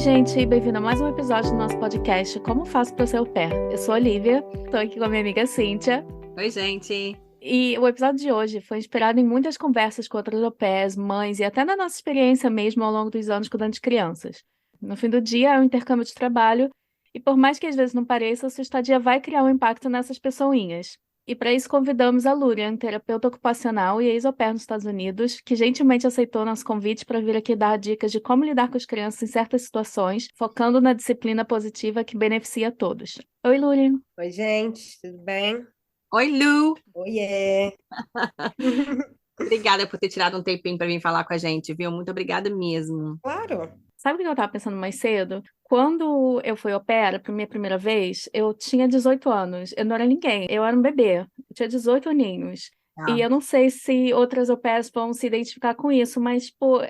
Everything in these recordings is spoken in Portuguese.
gente, bem-vindo a mais um episódio do nosso podcast Como Faço para Ser Au Pair. Eu sou a Olivia, estou aqui com a minha amiga Cíntia. Oi, gente. E o episódio de hoje foi inspirado em muitas conversas com outras au pairs, mães e até na nossa experiência mesmo ao longo dos anos cuidando de crianças. No fim do dia é um intercâmbio de trabalho e por mais que às vezes não pareça, a sua estadia vai criar um impacto nessas pessoinhas. E para isso convidamos a Lurian, terapeuta ocupacional e ex-au pair nos Estados Unidos, que gentilmente aceitou nosso convite para vir aqui dar dicas de como lidar com as crianças em certas situações, focando na disciplina positiva que beneficia a todos. Oi, Lurian. Oi, gente, tudo bem? Oi, Lu. Oiê! Obrigada por ter tirado um tempinho para vir falar com a gente, viu? Muito obrigada mesmo. Claro. Sabe o que eu estava pensando mais cedo? Quando eu fui au pair a minha primeira vez, eu tinha 18 anos. Eu não era ninguém, eu era um bebê. Eu tinha 18 aninhos. E eu não sei se outras au pairs vão se identificar com isso, mas, pô,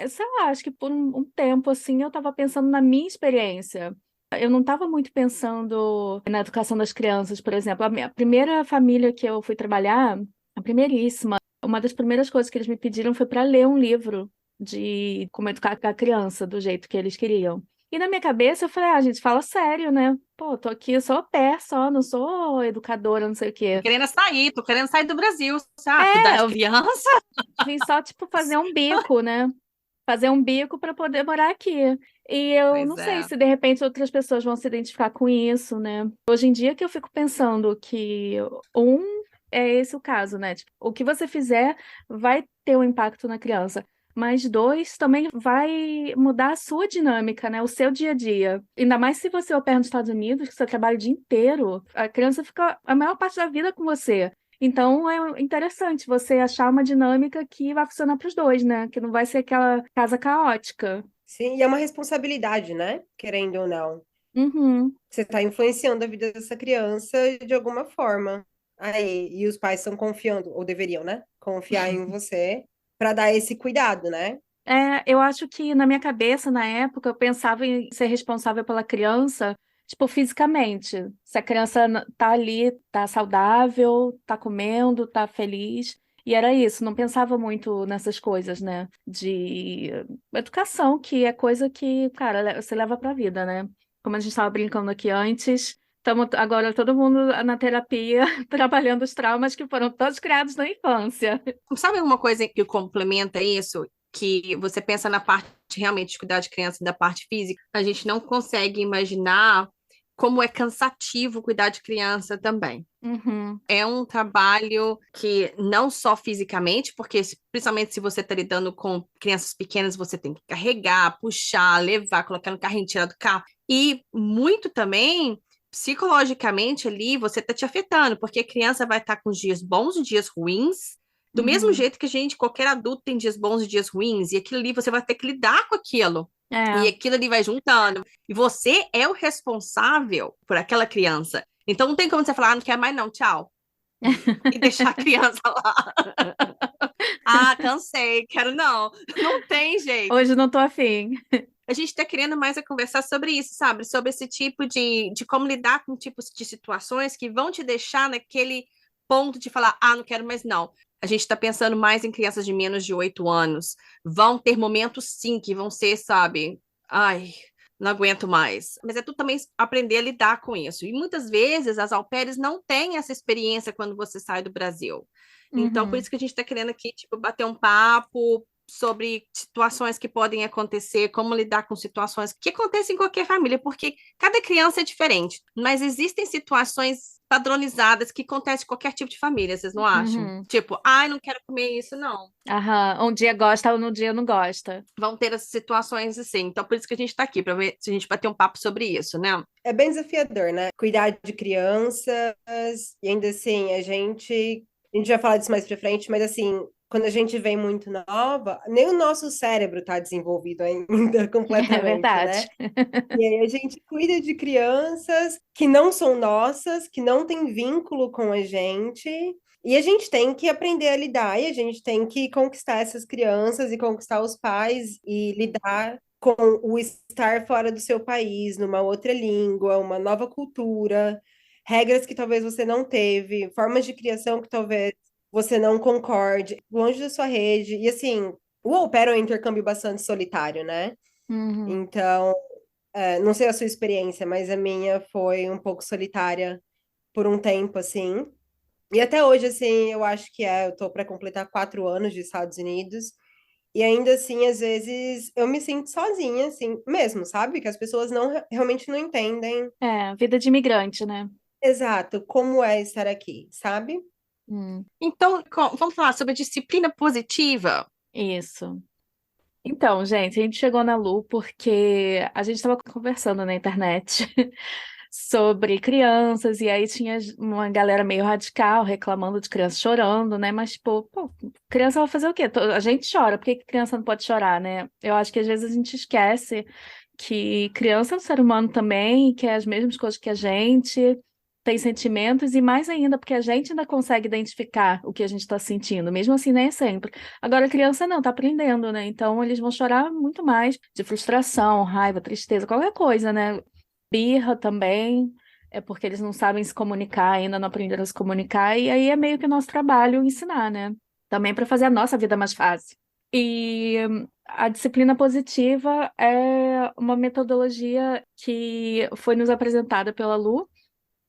sei lá, acho que por um tempo, assim, eu estava pensando na minha experiência. Eu não estava muito pensando na educação das crianças, por exemplo. A minha primeira família que eu fui trabalhar, a primeiríssima, uma das primeiras coisas que eles me pediram foi para ler um livro de como educar a criança do jeito que eles queriam. E na minha cabeça eu falei, gente, fala sério, né? Pô, tô aqui, eu sou au pair só, não sou educadora, não sei o quê. Tô querendo sair do Brasil, sabe? Cuidar eu de criança. vim só, tipo, fazer um bico, né? Fazer um bico para poder morar aqui. E eu Pois não sei é. se de repente outras pessoas vão se identificar com isso, né? Hoje em dia que eu fico pensando que é esse o caso, né? Tipo, o que você fizer vai ter um impacto na criança. Mas dois, também vai mudar a sua dinâmica, né? O seu dia a dia. Ainda mais se você opera nos Estados Unidos, que você trabalha o dia inteiro, a criança fica a maior parte da vida com você. Então é interessante você achar uma dinâmica que vai funcionar para os dois, né? Que não vai ser aquela casa caótica. Sim, e é uma responsabilidade, né? Querendo ou não. Uhum. Você está influenciando a vida dessa criança de alguma forma. Aí, e os pais estão confiando, ou deveriam, né? Confiar em você para dar esse cuidado, né? Eu acho que na minha cabeça, na época, eu pensava em ser responsável pela criança, tipo, fisicamente. Se a criança tá ali, tá saudável, tá comendo, tá feliz. E era isso, não pensava muito nessas coisas, né? De educação, que é coisa que, cara, você leva pra vida, né? Como a gente estava brincando aqui antes, estamos agora todo mundo na terapia, trabalhando os traumas que foram todos criados na infância. Sabe uma coisa que complementa isso? Que você pensa na parte realmente de cuidar de criança e da parte física, a gente não consegue imaginar como é cansativo cuidar de criança também. Uhum. É um trabalho que não só fisicamente, porque principalmente se você está lidando com crianças pequenas, você tem que carregar, puxar, levar, colocar no carrinho, tirar do carro. E muito também, psicologicamente ali, você está te afetando, porque a criança vai estar com dias bons e dias ruins, do mesmo Uhum. jeito que qualquer adulto tem dias bons e dias ruins, e aquilo ali você vai ter que lidar com aquilo. E É. aquilo ali vai juntando. E você é o responsável por aquela criança. Então não tem como você falar, não quer mais não, tchau. E deixar a criança lá. Ah, cansei, quero não. Não tem jeito. Hoje não tô afim. A gente está querendo mais conversar sobre isso, sabe? Sobre esse tipo de como lidar com tipos de situações que vão te deixar naquele ponto de falar, não quero mais não. A gente está pensando mais em crianças de menos de 8 anos. Vão ter momentos, sim, que vão ser, sabe? Ai, não aguento mais. Mas é tudo também aprender a lidar com isso. E muitas vezes as au pairs não têm essa experiência quando você sai do Brasil. Então, por Uhum. isso que a gente está querendo aqui, tipo, bater um papo sobre situações que podem acontecer, como lidar com situações que acontecem em qualquer família, porque cada criança é diferente, mas existem situações padronizadas que acontecem em qualquer tipo de família, vocês não acham? Uhum. Tipo, não quero comer isso, não. Aham. Um dia gosta, um dia não gosta. Vão ter essas situações assim. Então, por isso que a gente está aqui, para ver se a gente vai ter um papo sobre isso, né? É bem desafiador, né? Cuidar de crianças, e ainda assim, a gente vai falar disso mais pra frente, mas assim, quando a gente vem muito nova, nem o nosso cérebro está desenvolvido ainda É completamente, né? verdade. E aí a gente cuida de crianças que não são nossas, que não têm vínculo com a gente, e a gente tem que aprender a lidar, e a gente tem que conquistar essas crianças e conquistar os pais e lidar com o estar fora do seu país, numa outra língua, uma nova cultura, regras que talvez você não teve, formas de criação que talvez você não concorde, longe da sua rede. E assim, o au pair é um intercâmbio bastante solitário, né? Uhum. Então, Não sei a sua experiência, mas a minha foi um pouco solitária por um tempo, assim. E até hoje, assim, eu acho que eu tô para completar 4 anos de Estados Unidos. E ainda assim, às vezes, eu me sinto sozinha, assim, mesmo, sabe? Que as pessoas realmente não entendem É, vida de imigrante, né? exato como é estar aqui, sabe? Hum, Então, vamos falar sobre a disciplina positiva. isso. Então, gente, a gente chegou na Lu porque a gente estava conversando na internet sobre crianças, e aí tinha uma galera meio radical reclamando de criança chorando, né? Mas, tipo, pô, criança vai fazer o quê? A gente chora, por que que criança não pode chorar, né? Eu acho que às vezes a gente esquece que criança é um ser humano também, que é as mesmas coisas que a gente, tem sentimentos, e mais ainda, porque a gente ainda consegue identificar o que a gente está sentindo, mesmo assim, nem é sempre. Agora, a criança não, tá aprendendo, né? Então, eles vão chorar muito mais de frustração, raiva, tristeza, qualquer coisa, né? Birra também, é porque eles não sabem se comunicar, ainda não aprenderam a se comunicar, e aí é meio que nosso trabalho ensinar, né? Também para fazer a nossa vida mais fácil. E a disciplina positiva é uma metodologia que foi nos apresentada pela Lu,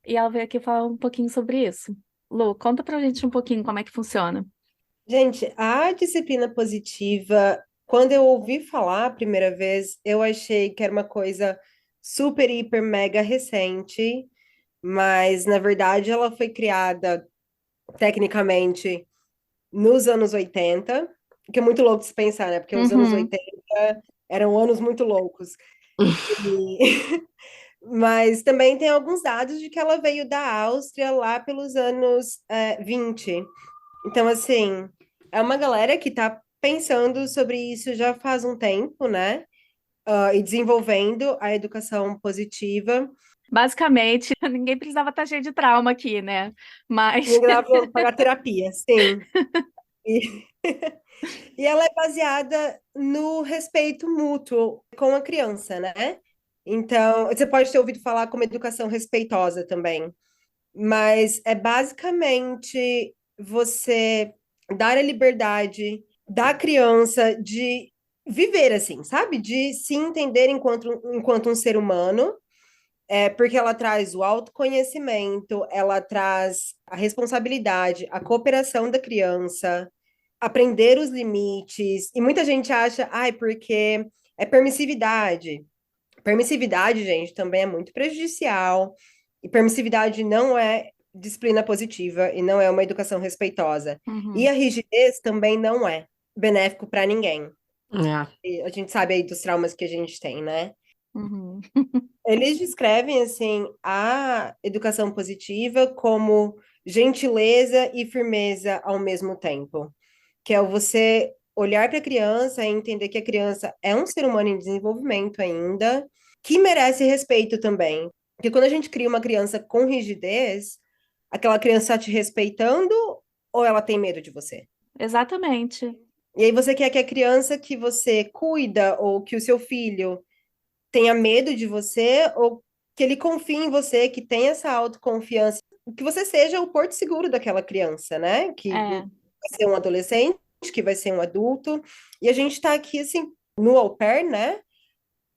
e ela veio aqui falar um pouquinho sobre isso. Lu, conta pra gente um pouquinho como é que funciona. Gente, a disciplina positiva, quando eu ouvi falar a primeira vez, eu achei que era uma coisa super, hiper, mega recente, mas na verdade ela foi criada tecnicamente nos anos 80, que é muito louco de se pensar, né? Porque os anos Uhum. 80 eram anos muito loucos. E- Mas também tem alguns dados de que ela veio da Áustria lá pelos anos 20. Então, assim, é uma galera que está pensando sobre isso já faz um tempo, né? E desenvolvendo a educação positiva. Basicamente, ninguém precisava estar cheio de trauma aqui, né? Mas, Ninguém dava para pagar terapia, sim. E, e ela é baseada no respeito mútuo com a criança, né? Então, você pode ter ouvido falar como educação respeitosa também, mas é basicamente você dar a liberdade da criança de viver assim, sabe? De se entender enquanto um ser humano, porque ela traz o autoconhecimento, ela traz a responsabilidade, a cooperação da criança, aprender os limites. E muita gente acha, ai, porque é permissividade. Permissividade, gente, também é muito prejudicial. E permissividade não é disciplina positiva e não é uma educação respeitosa. E uhum, a rigidez também não é benéfico para ninguém. É. E a gente sabe aí dos traumas que a gente tem, né? uhum, Eles descrevem assim a educação positiva como gentileza e firmeza ao mesmo tempo, que é você olhar para a criança e entender que a criança é um ser humano em desenvolvimento ainda, que merece respeito também. Porque quando a gente cria uma criança com rigidez, aquela criança está te respeitando ou ela tem medo de você? exatamente. E aí você quer que a criança que você cuida ou que o seu filho tenha medo de você ou que ele confie em você, que tenha essa autoconfiança, que você seja o porto seguro daquela criança, né? Que vai É, ser um adolescente, que vai ser um adulto. E a gente está aqui, assim, no au pair, né?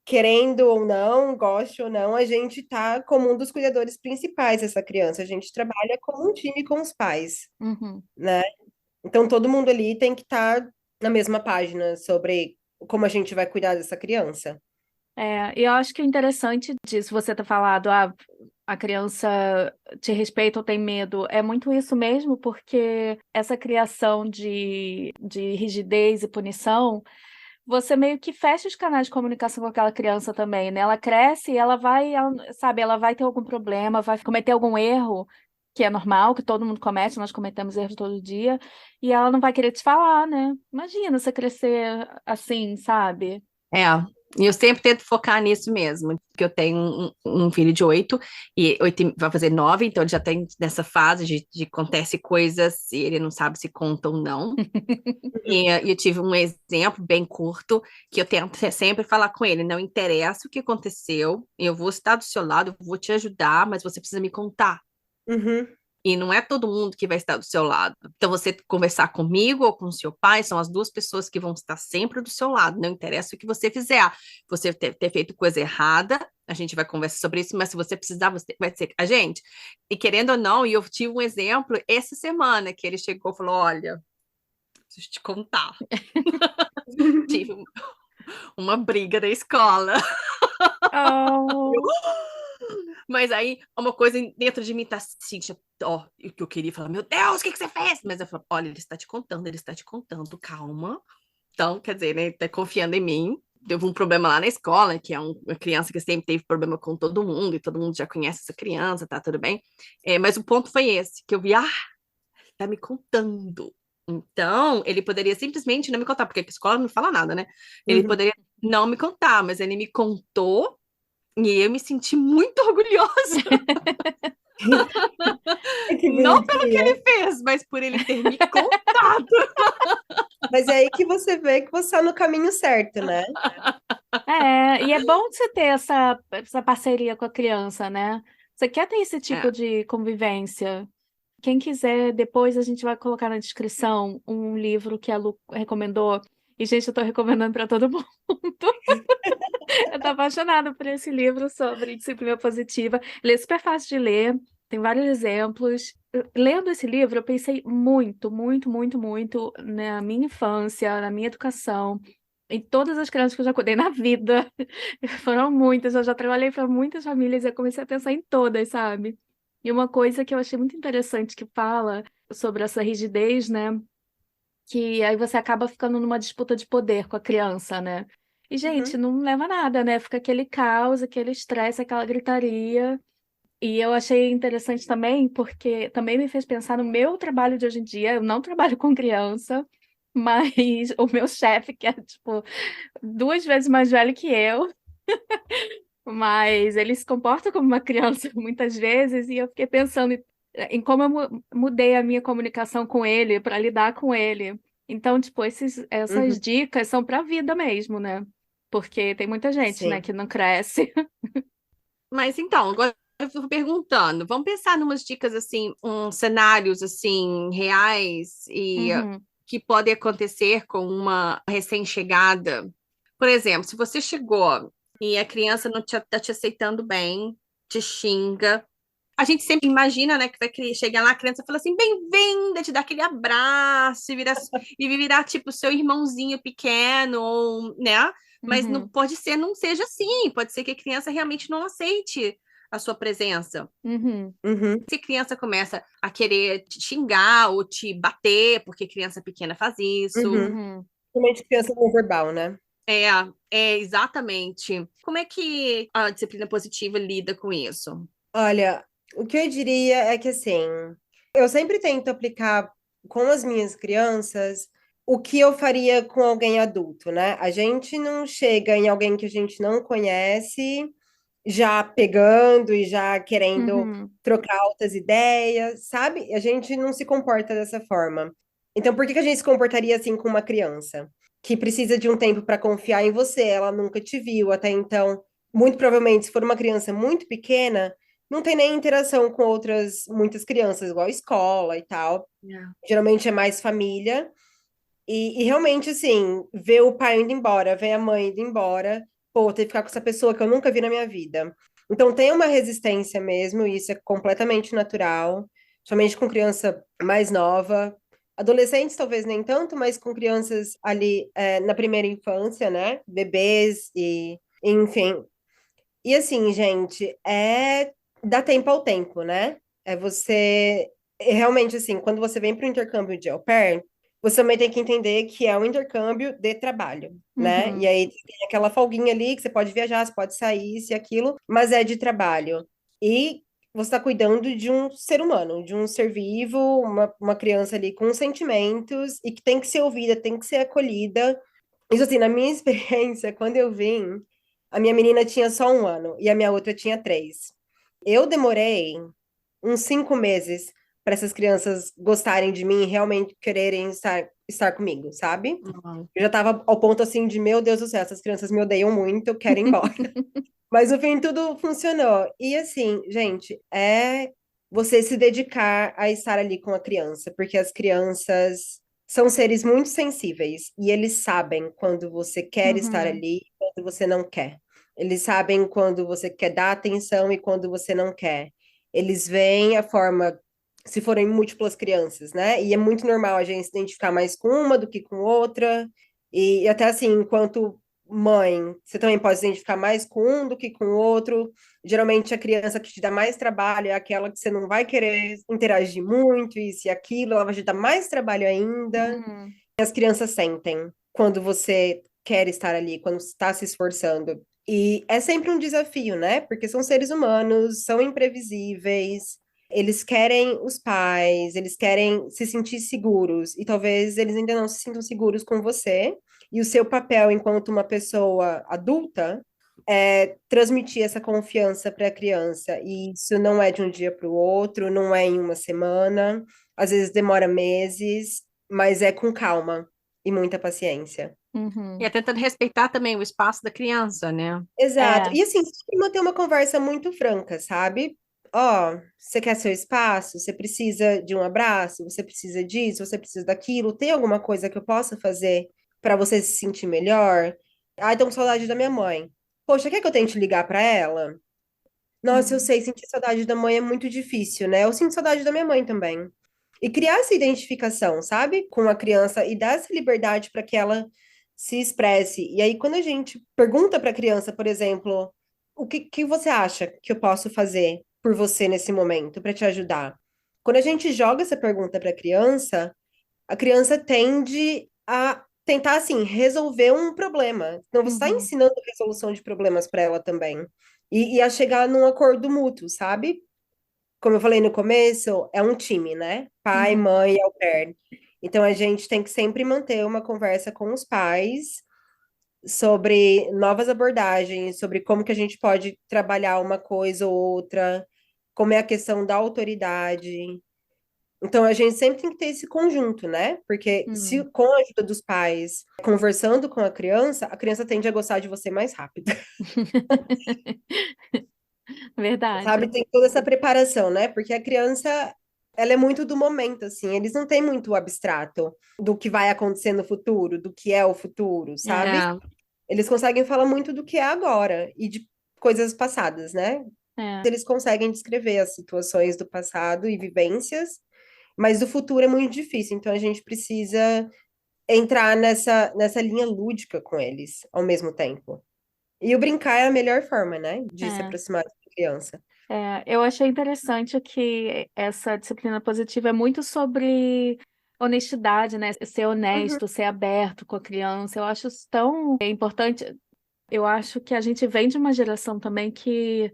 Querendo ou não, goste ou não, a gente está como um dos cuidadores principais dessa criança. A gente trabalha como um time com os pais, uhum. né? Então todo mundo ali tem que estar na mesma página sobre como a gente vai cuidar dessa criança. E eu acho que o interessante disso, você ter falado, a criança te respeita ou tem medo, é muito isso mesmo, porque essa criação de rigidez e punição, você meio que fecha os canais de comunicação com aquela criança também, né? Ela cresce e sabe, ela vai ter algum problema, vai cometer algum erro, que é normal, que todo mundo comete, nós cometemos erros todo dia, e ela não vai querer te falar, né? Imagina você crescer assim, sabe? É, e eu sempre tento focar nisso mesmo, porque eu tenho um filho de 8 e 8 vai fazer 9, então ele já tem nessa fase de acontece coisas e ele não sabe se conta ou não. E eu tive um exemplo bem curto que eu tento sempre falar com ele, não interessa o que aconteceu, eu vou estar do seu lado, eu vou te ajudar, mas você precisa me contar. Uhum. E não é todo mundo que vai estar do seu lado. Então, você conversar comigo ou com o seu pai são as duas pessoas que vão estar sempre do seu lado. Não interessa o que você fizer. Você ter feito coisa errada, a gente vai conversar sobre isso, mas se você precisar, você vai ser a gente. E querendo ou não, e eu tive um exemplo essa semana, que ele chegou e falou, olha, preciso te contar. Tive uma briga da escola. Oh. Mas aí, uma coisa dentro de mim tá assim, ó, o que eu queria falar, meu Deus, o que você fez? Mas eu falo, olha, ele está te contando, calma. Então, quer dizer, né, ele tá confiando em mim. Teve um problema lá na escola, que é uma criança que sempre teve problema com todo mundo, e todo mundo já conhece essa criança, tá tudo bem. Mas o ponto foi esse, que eu vi, tá me contando. Então, ele poderia simplesmente não me contar, porque a escola não fala nada, né? Ele poderia não me contar, mas ele me contou e eu me senti muito orgulhosa. Que Não pelo que bonitinha. ele fez, mas por ele ter me contado. Mas é aí que você vê que você está no caminho certo, né? E é bom você ter essa parceria com a criança, né? Você quer ter esse tipo de convivência? Quem quiser, depois a gente vai colocar na descrição um livro que a Lu recomendou. E, gente, eu tô recomendando para todo mundo. Eu tô apaixonada por esse livro sobre disciplina positiva. Ele é super fácil de ler, tem vários exemplos. Lendo esse livro, eu pensei muito, muito, muito, muito na minha infância, na minha educação, em todas as crianças que eu já cuidei na vida. Foram muitas, eu já trabalhei para muitas famílias e eu comecei a pensar em todas, sabe? E uma coisa que eu achei muito interessante que fala sobre essa rigidez, né? Que aí você acaba ficando numa disputa de poder com a criança, né? E, gente, não leva a nada, né? Fica aquele caos, aquele estresse, aquela gritaria. E eu achei interessante também, porque também me fez pensar no meu trabalho de hoje em dia. Eu não trabalho com criança, mas o meu chefe, que é, tipo, 2 vezes mais velho que eu, mas ele se comporta como uma criança muitas vezes, e eu fiquei pensando em como eu mudei a minha comunicação com ele, para lidar com ele. Então, tipo, essas dicas são para a vida mesmo, né? Porque tem muita gente, né, Sim. que não cresce. Mas então, agora eu fico perguntando, vamos pensar em umas dicas assim, uns cenários assim reais e Uhum, que podem acontecer com uma recém-chegada. Por exemplo, se você chegou e a criança não tá te aceitando bem, te xinga. A gente sempre imagina, né, que vai chegar lá, a criança fala assim, bem-vinda, te dá aquele abraço e virar tipo seu irmãozinho pequeno, ou, né? Mas não uhum, pode ser, não seja assim. Pode ser que a criança realmente não aceite a sua presença. uhum, Se a criança começa a querer te xingar ou te bater, porque criança pequena faz isso. uhum. Principalmente criança não verbal, né? É, exatamente. Como é que a disciplina positiva lida com isso? Olha, o que eu diria é que assim, eu sempre tento aplicar com as minhas crianças o que eu faria com alguém adulto, né? A gente não chega em alguém que a gente não conhece, já pegando e já querendo Uhum, trocar altas ideias, sabe? A gente não se comporta dessa forma. Então, por que que a gente se comportaria assim com uma criança que precisa de um tempo para confiar em você? Ela nunca te viu até então. Muito provavelmente, se for uma criança muito pequena, não tem nem interação com outras muitas crianças, igual escola e tal. Geralmente é mais família. E realmente, assim, ver o pai indo embora, ver a mãe indo embora, pô, ter que ficar com essa pessoa que eu nunca vi na minha vida. Então tem uma resistência mesmo, e isso é completamente natural, somente com criança mais nova. Adolescentes talvez nem tanto, mas com crianças ali na primeira infância, né? Bebês e enfim. E assim, gente, dá tempo ao tempo, né? É você realmente assim, quando você vem para o intercâmbio de au pair, você também tem que entender que é um intercâmbio de trabalho, né? E uhum, aí tem aquela folguinha ali que você pode viajar, você pode sair, isso e aquilo, mas é de trabalho. E você está cuidando de um ser humano, de um ser vivo, uma criança ali com sentimentos e que tem que ser ouvida, tem que ser acolhida. Isso assim, na minha experiência, quando eu vim, a minha menina tinha só 1 ano e a minha outra tinha 3. Eu demorei uns 5 meses para essas crianças gostarem de mim e realmente quererem estar comigo, sabe? Uhum. Eu já estava ao ponto assim de, meu Deus do céu, essas crianças me odeiam muito, eu quero ir embora. Mas no fim tudo funcionou. E assim, gente, você se dedicar a estar ali com a criança, porque as crianças são seres muito sensíveis e eles sabem quando você quer estar Uhum. ali e quando você não quer. Eles sabem quando você quer dar atenção e quando você não quer. Eles veem a forma, se forem múltiplas crianças, né? E é muito normal a gente se identificar mais com uma do que com outra. E até assim, enquanto mãe, você também pode se identificar mais com um do que com o outro. Geralmente a criança que te dá mais trabalho é aquela que você não vai querer interagir muito, isso e aquilo, ela vai te dar mais trabalho ainda. Uhum. E as crianças sentem quando você quer estar ali, quando você está se esforçando. E é sempre um desafio, né? Porque são seres humanos, são imprevisíveis, eles querem os pais, eles querem se sentir seguros, e talvez eles ainda não se sintam seguros com você. E o seu papel enquanto uma pessoa adulta é transmitir essa confiança para a criança. E isso não é de um dia para o outro, não é em uma semana, às vezes demora meses, mas é com calma e muita paciência. E Uhum. é tentando respeitar também o espaço da criança, né? Exato. É. E assim, sempre manter uma conversa muito franca, sabe? Ó, você quer seu espaço? Você precisa de um abraço? Você precisa disso? Você precisa daquilo? Tem alguma coisa que eu possa fazer para você se sentir melhor? Ai, tô com saudade da minha mãe. Poxa, quer que eu tente ligar para ela? Nossa, eu Uhum. sei, sentir saudade da mãe é muito difícil, né? Eu sinto saudade da minha mãe também. E criar essa identificação, sabe? Com a criança e dar essa liberdade para que ela se expresse. E aí, quando a gente pergunta para a criança, por exemplo, que você acha que eu posso fazer por você nesse momento, para te ajudar? Quando a gente joga essa pergunta para a criança tende a tentar, assim, resolver um problema. Então, você está Uhum. ensinando resolução de problemas para ela também. E a chegar num acordo mútuo, sabe? Como eu falei no começo, é um time, né? Pai, Uhum. mãe e au pair. Então, a gente tem que sempre manter uma conversa com os pais sobre novas abordagens, sobre como que a gente pode trabalhar uma coisa ou outra, como é a questão da autoridade. Então, a gente sempre tem que ter esse conjunto, né? Porque se Uhum. com a ajuda dos pais, conversando com a criança tende a gostar de você mais rápido, sabe? Verdade. Tem toda essa preparação, né? Porque a criança, ela é muito do momento, assim, eles não têm muito o abstrato do que vai acontecer no futuro, do que é o futuro, sabe? É, Eles conseguem falar muito do que é agora e de coisas passadas, né? É. Eles conseguem descrever as situações do passado e vivências, mas do futuro é muito difícil, então a gente precisa entrar nessa linha lúdica com eles ao mesmo tempo. E o brincar é a melhor forma, né, de se É. aproximar da criança. Eu achei interessante que essa disciplina positiva é muito sobre honestidade, né? Ser Uhum, honesto, ser aberto com a criança. Eu acho isso tão importante. Eu acho que a gente vem de uma geração também que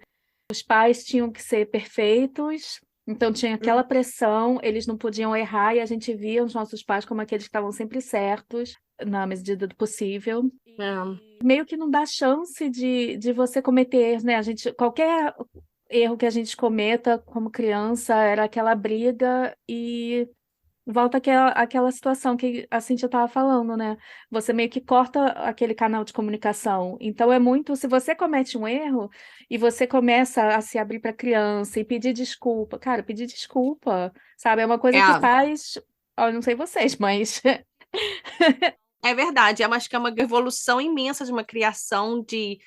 os pais tinham que ser perfeitos, então tinha uhum, aquela pressão, eles não podiam errar, e a gente via os nossos pais como aqueles que estavam sempre certos, na medida do possível. é. E meio que não dá chance de você cometer erros, né? Qualquer erro que a gente cometa como criança era aquela briga e volta aquela situação que a Cintia estava falando, né? Você meio que corta aquele canal de comunicação. Então é muito, se você comete um erro e você começa a se abrir para a criança e pedir desculpa, cara, pedir desculpa, sabe? É uma coisa que É, faz, eu não sei vocês, mas é verdade. Acho que é uma evolução imensa de uma criação de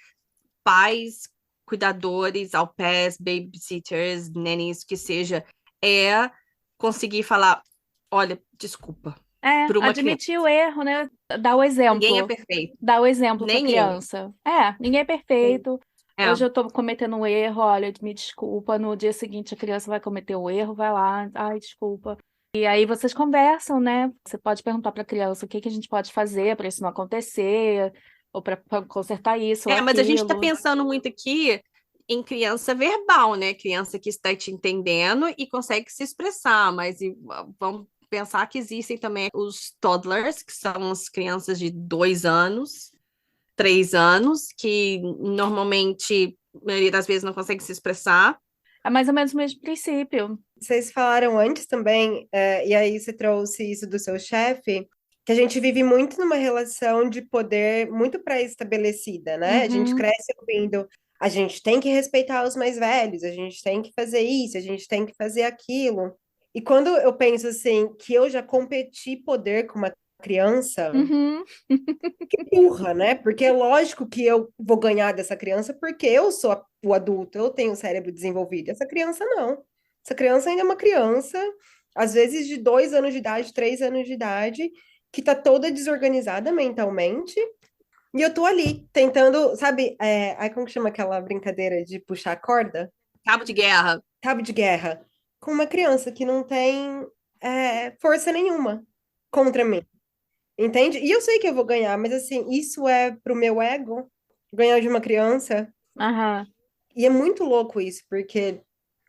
pais, cuidadores, au pairs, babysitters, nannies, que seja, é conseguir falar, olha, desculpa, para uma criança. admitir o erro, né? Dar o Ninguém é exemplo. perfeito, Dar o exemplo para a nem eu. criança. Ninguém é sim. perfeito. É, Hoje eu estou cometendo um erro, olha, me desculpa. No dia seguinte a criança vai cometer o erro, vai lá, ai, desculpa. E aí vocês conversam, né? Você pode perguntar para a criança o que que a gente pode fazer para isso não acontecer, ou para consertar isso ou mas a gente está aquilo. pensando muito aqui em criança verbal, né? Criança que está te entendendo e consegue se expressar, mas vamos pensar que existem também os toddlers, que são as crianças de 2 anos, 3 anos, que normalmente, a maioria das vezes, não consegue se expressar. É mais ou menos o mesmo princípio. Vocês falaram antes também, e aí você trouxe isso do seu chefe, que a gente vive muito numa relação de poder muito pré-estabelecida, né? A gente Uhum, cresce ouvindo, A gente tem que respeitar os mais velhos, a gente tem que fazer isso, a gente tem que fazer aquilo. E quando eu penso assim, que eu já competi poder com uma criança, Uhum. que burra, né? Porque é lógico que eu vou ganhar dessa criança porque eu sou o adulto, eu tenho o cérebro desenvolvido. Essa criança não. Essa criança ainda é uma criança, às vezes de 2 anos de idade, 3 anos de idade, que tá toda desorganizada mentalmente. E eu tô ali, tentando, sabe, aí como que chama aquela brincadeira de puxar a corda? Cabo de guerra. Cabo de guerra. Com uma criança que não tem força nenhuma contra mim. Entende? E eu sei que eu vou ganhar, mas assim, isso é pro meu ego, ganhar de uma criança. Aham. E é muito louco isso, porque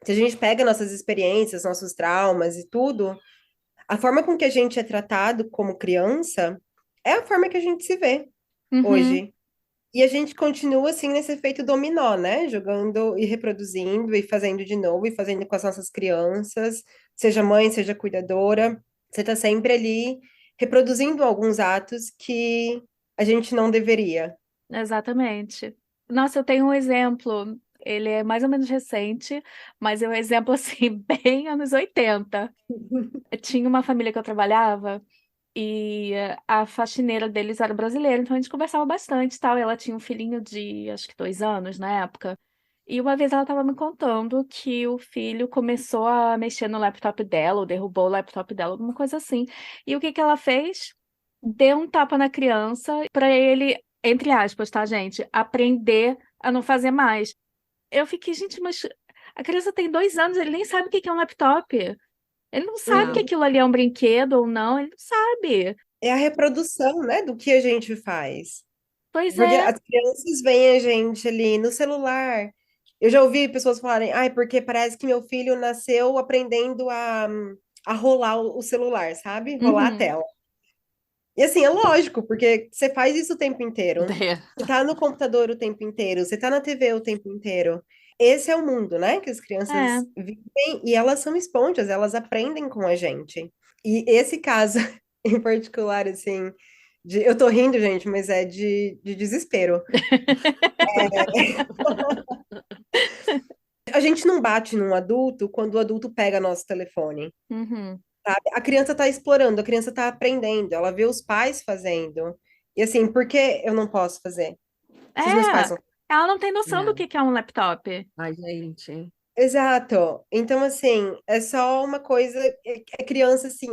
se a gente pega nossas experiências, nossos traumas e tudo, a forma com que a gente é tratado como criança é a forma que a gente se vê Uhum. hoje. E a gente continua assim nesse efeito dominó, né? Jogando e reproduzindo e fazendo de novo e fazendo com as nossas crianças, seja mãe, seja cuidadora. Você tá sempre ali reproduzindo alguns atos que a gente não deveria. Exatamente. Nossa, eu tenho um exemplo. Ele é mais ou menos recente, mas é um exemplo assim, bem anos 80. Eu tinha uma família que eu trabalhava e a faxineira deles era brasileira, então a gente conversava bastante e tal. E ela tinha um filhinho de acho que 2 anos na época. E uma vez ela estava me contando que o filho começou a mexer no laptop dela, ou derrubou o laptop dela, alguma coisa assim. E o que que ela fez? Deu um tapa na criança para ele, entre aspas, tá, gente, aprender a não fazer mais. Eu fiquei, gente, mas a criança tem 2 anos, ele nem sabe o que que é um laptop. Ele não sabe que Uhum. aquilo ali é um brinquedo ou não, ele não sabe. É a reprodução, né, do que a gente faz. Pois Porque é, as crianças veem a gente ali no celular. Eu já ouvi pessoas falarem, ai, porque parece que meu filho nasceu aprendendo a rolar o celular, sabe? Rolar a uhum. tela. E assim, é lógico, porque você faz isso o tempo inteiro. É. Você tá no computador o tempo inteiro, você tá na TV o tempo inteiro. Esse é o mundo, né? Que as É. crianças vivem e elas são esponjas, elas aprendem com a gente. E esse caso em particular, assim, eu tô rindo, gente, mas é de desespero. A gente não bate num adulto quando o adulto pega nosso telefone, Uhum. sabe? A criança tá explorando, a criança tá aprendendo, ela vê os pais fazendo. E assim, por que eu não posso fazer? Se os meus pais É, são. ela não tem noção do É. que é um laptop. Ai, gente. Exato. Então, assim, é só uma coisa. É criança, assim,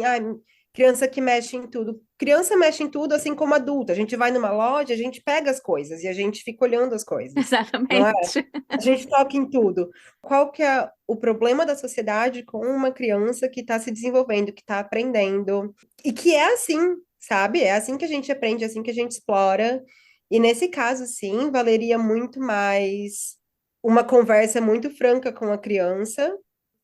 criança que mexe em tudo. Criança mexe em tudo, assim como adulto. A gente vai numa loja, a gente pega as coisas e a gente fica olhando as coisas, não é? Exatamente. A gente toca em tudo. Qual que é o problema da sociedade com uma criança que está se desenvolvendo, que está aprendendo? E que é assim, sabe? É assim que a gente aprende, é assim que a gente explora. E nesse caso, sim, valeria muito mais uma conversa muito franca com a criança.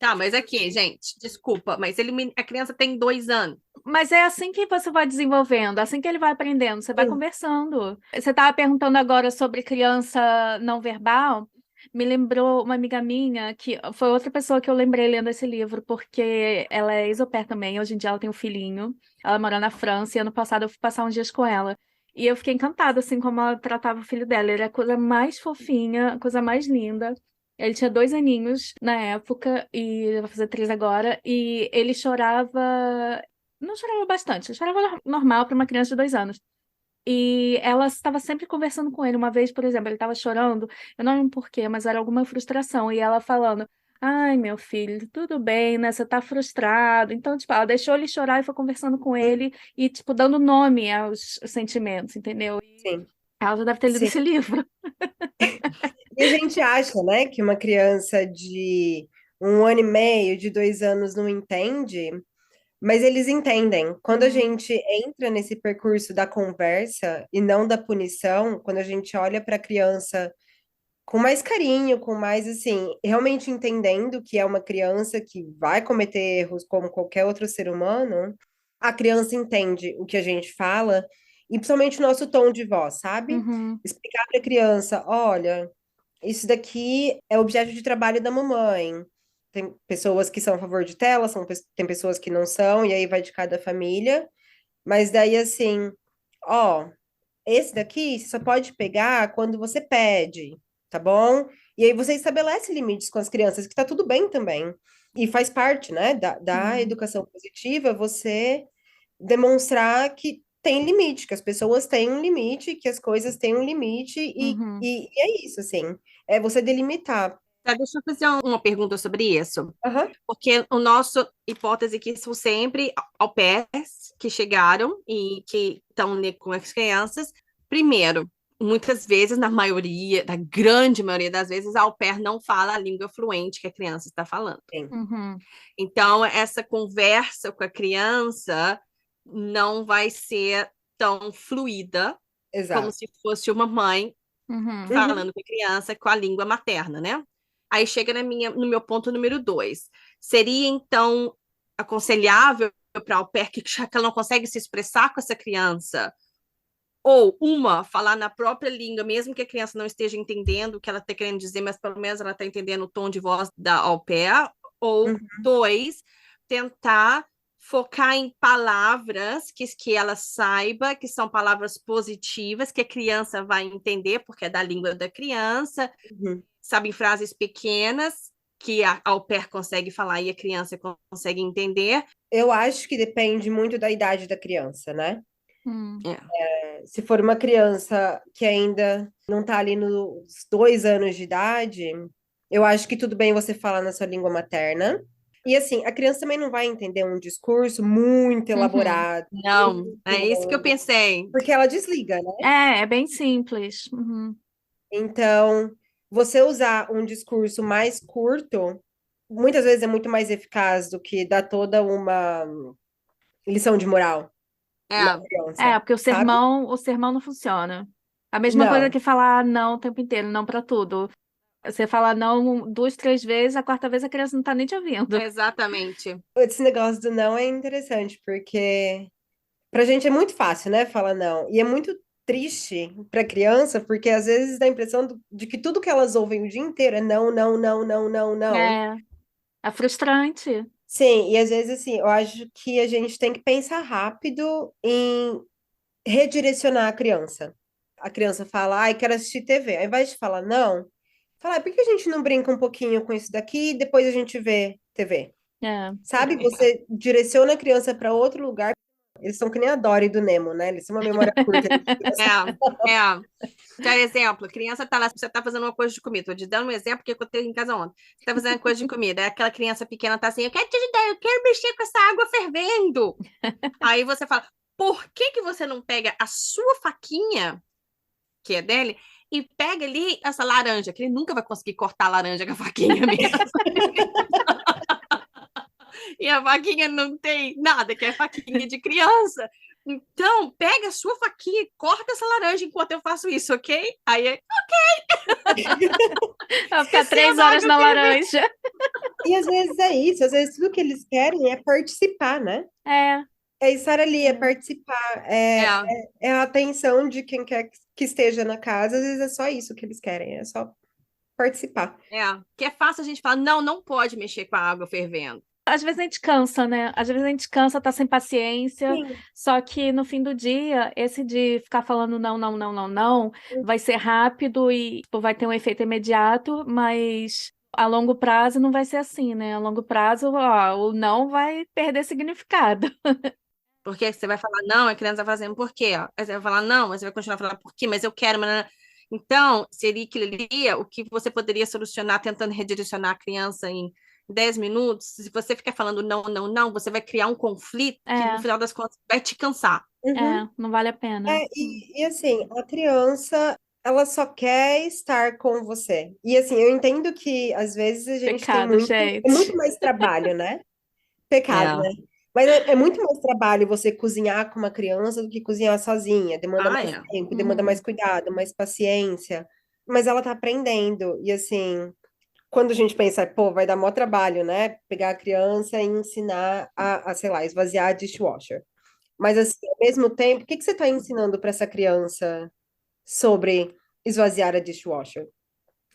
Tá, mas aqui, gente, desculpa, mas a criança tem 2 anos. Mas é assim que você vai desenvolvendo, assim que ele vai aprendendo, você vai Sim. conversando. Você estava perguntando agora sobre criança não verbal. Me lembrou uma amiga minha, que foi outra pessoa que eu lembrei lendo esse livro, porque ela é ex-au pair também, hoje em dia ela tem um filhinho, ela mora na França, e ano passado eu fui passar uns dias com ela. E eu fiquei encantada, assim, como ela tratava o filho dela. Ele era a coisa mais fofinha, a coisa mais linda. Ele tinha 2 aninhos na época, e vai fazer 3 agora, e ele chorava. Não chorava bastante, chorava normal para uma criança de 2 anos. E ela estava sempre conversando com ele. Uma vez, por exemplo, ele estava chorando, eu não lembro por quê, mas era alguma frustração. E ela falando: Ai, meu filho, tudo bem, né? Você tá frustrado. Então, tipo, ela deixou ele chorar e foi conversando com ele e, tipo, dando nome aos sentimentos, entendeu? E Sim, ela já deve ter lido sim. esse livro. E a gente acha, né, que uma criança de 1 ano e meio, de 2 anos não entende, mas eles entendem. Quando a Uhum. gente entra nesse percurso da conversa e não da punição, quando a gente olha para a criança com mais carinho, com mais assim, realmente entendendo que é uma criança que vai cometer erros como qualquer outro ser humano, a criança entende o que a gente fala e principalmente o nosso tom de voz, sabe? Uhum. Explicar para a criança, olha, isso daqui é objeto de trabalho da mamãe. Tem pessoas que são a favor de tela, tem pessoas que não são, e aí vai de cada família. Mas daí assim, ó, esse daqui você só pode pegar quando você pede. tá bom? E aí você estabelece limites com as crianças, que tá tudo bem também. E faz parte, né, da Uhum. educação positiva, você demonstrar que tem limite, que as pessoas têm um limite, que as coisas têm um limite, Uhum. e é isso, assim, é você delimitar. Tá, deixa eu fazer uma pergunta sobre isso. Aham, Porque o nosso hipótese que são sempre au pairs que chegaram e que estão com as crianças. Primeiro, muitas vezes, na maioria, da grande maioria das vezes, a au pair não fala a língua fluente que a criança está falando. sim, Uhum. Então, essa conversa com a criança não vai ser tão fluida como exato. se fosse uma mãe Uhum. Uhum, falando com a criança com a língua materna, né? Aí chega no meu ponto número 2. Seria, então, aconselhável para a au pair que ela não consegue se expressar com essa criança, ou falar na própria língua, mesmo que a criança não esteja entendendo o que ela está querendo dizer, mas pelo menos ela está entendendo o tom de voz da au pair, ou uhum, dois, tentar focar em palavras que ela saiba, que são palavras positivas, que a criança vai entender, porque é da língua da criança, uhum. sabe, em frases pequenas, que a au pair consegue falar e a criança consegue entender. Eu acho que depende muito da idade da criança, né? Uhum. É. Se for uma criança que ainda não tá ali nos 2 anos de idade, eu acho que tudo bem você falar na sua língua materna. E assim, a criança também não vai entender um discurso muito Uhum. elaborado, Não, muito é isso que eu longo, pensei. porque ela desliga, né? É bem simples. Uhum. Então, você usar um discurso mais curto, muitas vezes é muito mais eficaz do que dar toda uma lição de moral na É, É, criança, porque sabe? o sermão não funciona. A mesma coisa Não. que falar não o tempo inteiro, não pra tudo. Você fala não duas, três vezes, a quarta vez a criança não tá nem te ouvindo. exatamente. Esse negócio do não é interessante, porque pra gente é muito fácil, né, falar não. E é muito triste pra criança, porque às vezes dá a impressão de que tudo que elas ouvem o dia inteiro é não, não, não, não, não, não. É, é frustrante. Sim, e às vezes assim, eu acho que a gente tem que pensar rápido em redirecionar a criança. A criança fala, ai, quero assistir TV. Ao invés de falar não, fala, "Ai, por que a gente não brinca um pouquinho com isso daqui e depois a gente vê TV?" É. Sabe? Você direciona a criança para outro lugar. Eles são que nem a Dory do Nemo, né? Eles têm uma memória curta. É. Por exemplo, a criança tá lá, você tá fazendo uma coisa de comida. Tô te dando um exemplo que eu tenho em casa ontem. Você tá fazendo uma coisa de comida, aí aquela criança pequena tá assim, eu quero te ajudar, eu quero mexer com essa água fervendo. Aí você fala, por que que você não pega a sua faquinha, que é dele, e pega ali essa laranja, que ele nunca vai conseguir cortar a laranja com a faquinha mesmo. E a faquinha não tem nada, que é faquinha de criança. Então, pega a sua faquinha e corta essa laranja enquanto eu faço isso, ok? Aí, Vai ficar esquecendo três a horas água na fervendo. laranja. E às vezes é isso, às vezes tudo que eles querem é participar, né? É, É estar ali, é é. participar, é a atenção de quem quer que esteja na casa, às vezes é só isso que eles querem, é só participar. Que é fácil a gente falar, não, não pode mexer com a água fervendo. Às vezes a gente cansa, né? Às vezes a gente cansa, tá sem paciência. Sim. Só que no fim do dia, esse de ficar falando não, não, não, não, não, vai ser rápido e tipo, vai ter um efeito imediato, mas a longo prazo não vai ser assim, né? A longo prazo, ó, o não vai perder significado. Porque você vai falar não, a criança vai fazendo por quê? Ó. Aí você vai falar não, mas você vai continuar falando por quê? Mas eu quero. Mas... Então, seria o que você poderia solucionar tentando redirecionar a criança em 10 minutos. Se você ficar falando não, não, não, você vai criar um conflito que no É, final das contas vai te cansar. Uhum. não vale a pena. E assim, a criança, ela só quer estar com você. E assim, eu entendo que às vezes a gente tem Pecado, muito gente. mais trabalho, né? Pecado, É. né? Mas é muito mais trabalho você cozinhar com uma criança do que cozinhar sozinha. Demanda Ah, mais é. tempo, demanda mais Uhum. cuidado, mais paciência. Mas ela tá aprendendo. E assim, quando a gente pensa, pô, vai dar maior trabalho, né? Pegar a criança e ensinar sei lá, esvaziar a dishwasher. Mas assim, ao mesmo tempo, o que que você está ensinando para essa criança sobre esvaziar a dishwasher?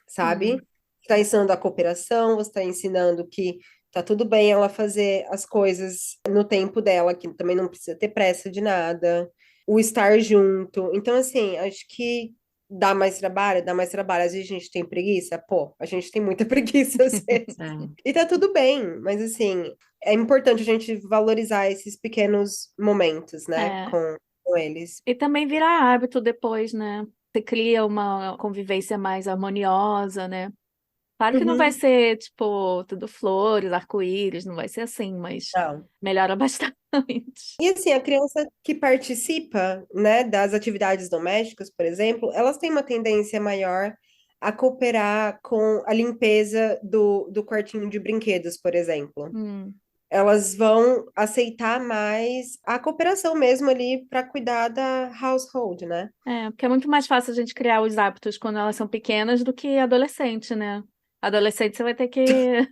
Sabe? Uhum. Você está ensinando a cooperação, você está ensinando que tá tudo bem ela fazer as coisas no tempo dela, que também não precisa ter pressa de nada, o estar junto. Então, assim, acho que Dá mais trabalho? Dá mais trabalho. Às vezes a gente tem preguiça? Pô, a gente tem muita preguiça às vezes. É. E tá tudo bem, mas assim, é importante a gente valorizar esses pequenos momentos, né, É. com eles. E também virar hábito depois, né? Você cria uma convivência mais harmoniosa, né? Claro que não vai Uhum. ser, tipo, tudo flores, arco-íris, não vai ser assim, mas Não. melhora bastante. E assim, a criança que participa, né, das atividades domésticas, por exemplo, elas têm uma tendência maior a cooperar com a limpeza do quartinho de brinquedos, por exemplo. Hum. Elas vão aceitar mais a cooperação mesmo ali para cuidar da household, né? É, porque é muito mais fácil a gente criar os hábitos quando elas são pequenas do que adolescente, né? Adolescente você vai ter que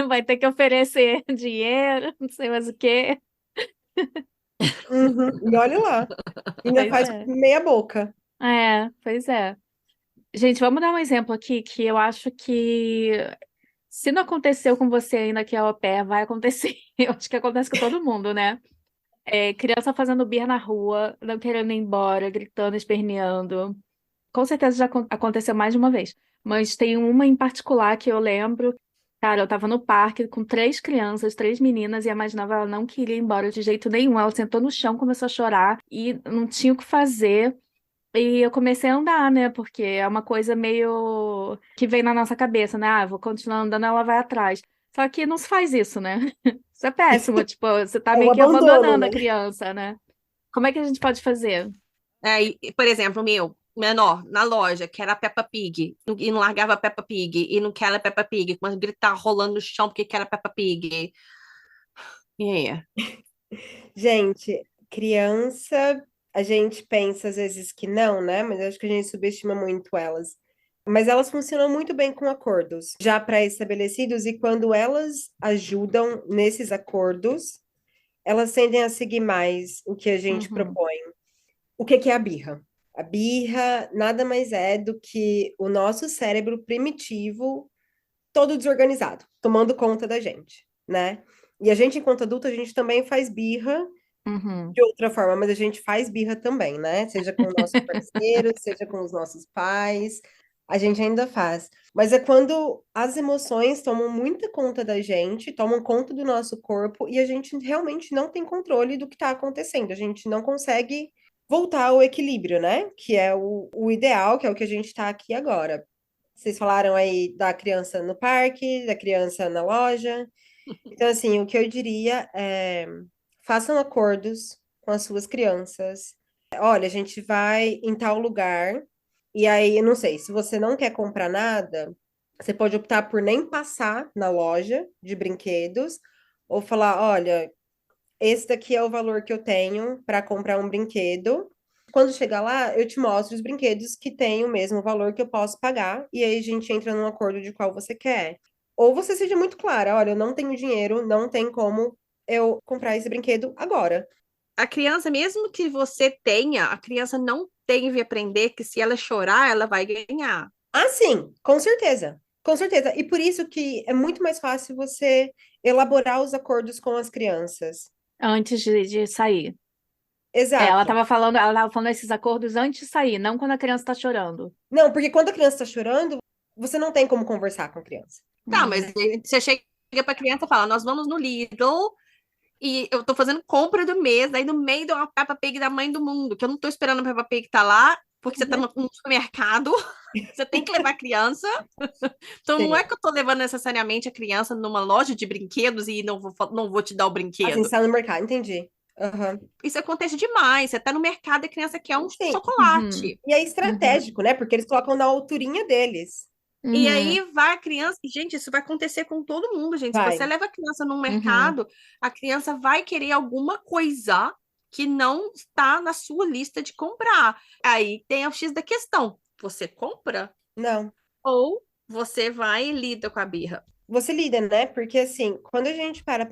vai ter que oferecer dinheiro, não sei mais o quê. Uhum. E olha lá, ainda Pois faz é. meia boca. É, pois é. Gente, vamos dar um exemplo aqui que eu acho que se não aconteceu com você ainda que é au pair, vai acontecer. Eu acho que acontece com todo mundo, né? É, criança fazendo birra na rua, não querendo ir embora, gritando, esperneando. Com certeza já aconteceu mais de uma vez. Mas tem uma em particular que eu lembro. Cara, eu tava no parque com três crianças, três meninas, e a mais nova ela não queria ir embora de jeito nenhum. Ela sentou no chão, começou a chorar e não tinha o que fazer. E eu comecei a andar, né? Porque é uma coisa meio que vem na nossa cabeça, né? Ah, eu vou continuar andando, ela vai atrás. Só que não se faz isso, né? Isso é péssimo. Tipo, você tá É o meio que abandono, abandonando a né? criança, né? Como é que a gente pode fazer? Por exemplo, o meu menor, na loja, que era a Peppa Pig, e não largava a Peppa Pig, e não quer a Peppa Pig, começa a gritar rolando no chão porque quer a Peppa Pig. E aí? Gente, criança, a gente pensa às vezes que não, né? Mas eu acho que a gente subestima muito elas. Mas elas funcionam muito bem com acordos já pré-estabelecidos, e quando elas ajudam nesses acordos, elas tendem a seguir mais o que a gente Uhum, propõe. O que que é a birra? A birra nada mais é do que o nosso cérebro primitivo todo desorganizado, tomando conta da gente, né? E a gente, enquanto adulto, a gente também faz birra uhum. de outra forma, mas a gente faz birra também, né? Seja com o nosso parceiro, seja com os nossos pais, a gente ainda faz. Mas é quando as emoções tomam muita conta da gente, tomam conta do nosso corpo e a gente realmente não tem controle do que está acontecendo. A gente não consegue voltar ao equilíbrio, né? Que é o ideal, que é o que a gente está aqui agora. Vocês falaram aí da criança no parque, da criança na loja. Então, assim, o que eu diria é façam acordos com as suas crianças. Olha, a gente vai em tal lugar, e aí, eu não sei, se você não quer comprar nada, você pode optar por nem passar na loja de brinquedos, ou falar, olha, esse daqui é o valor que eu tenho para comprar um brinquedo. Quando chegar lá, eu te mostro os brinquedos que têm o mesmo valor que eu posso pagar, e aí a gente entra num acordo de qual você quer. Ou você seja muito clara, olha, eu não tenho dinheiro, não tem como eu comprar esse brinquedo agora. A criança, mesmo que você tenha, a criança não tem que aprender que se ela chorar, ela vai ganhar. Ah, sim, com certeza. Com certeza. E por isso que é muito mais fácil você elaborar os acordos com as crianças. Antes de sair. É, Exato. ela tava falando esses acordos antes de sair, não quando a criança tá chorando. Não, porque quando a criança está chorando, você não tem como conversar com a criança. Tá, mas Uhum. aí você chega pra criança e fala: Nós vamos no Lidl e eu tô fazendo compra do mês, aí no meio de uma Peppa Pig da mãe do mundo, que eu não tô esperando a Peppa Pig tá lá, porque você tá no supermercado, você tem que levar a criança. Então não é Sim. que eu tô levando necessariamente a criança numa loja de brinquedos e não vou te dar o Assim, brinquedo. está no mercado, entendi. Aham. Isso acontece demais. Você tá no mercado e a criança quer um Sim. Uhum. chocolate. E é Uhum. estratégico, né? Porque eles colocam na alturinha deles. E Uhum. aí vai a criança. Gente, isso vai acontecer com todo mundo, gente. Se você Vai. leva a criança no Uhum. mercado, a criança vai querer alguma coisa que não está na sua lista de comprar. Aí tem o X da questão. Você compra Não. ou você vai e lida com a birra? Você lida, né? Porque assim, quando a gente para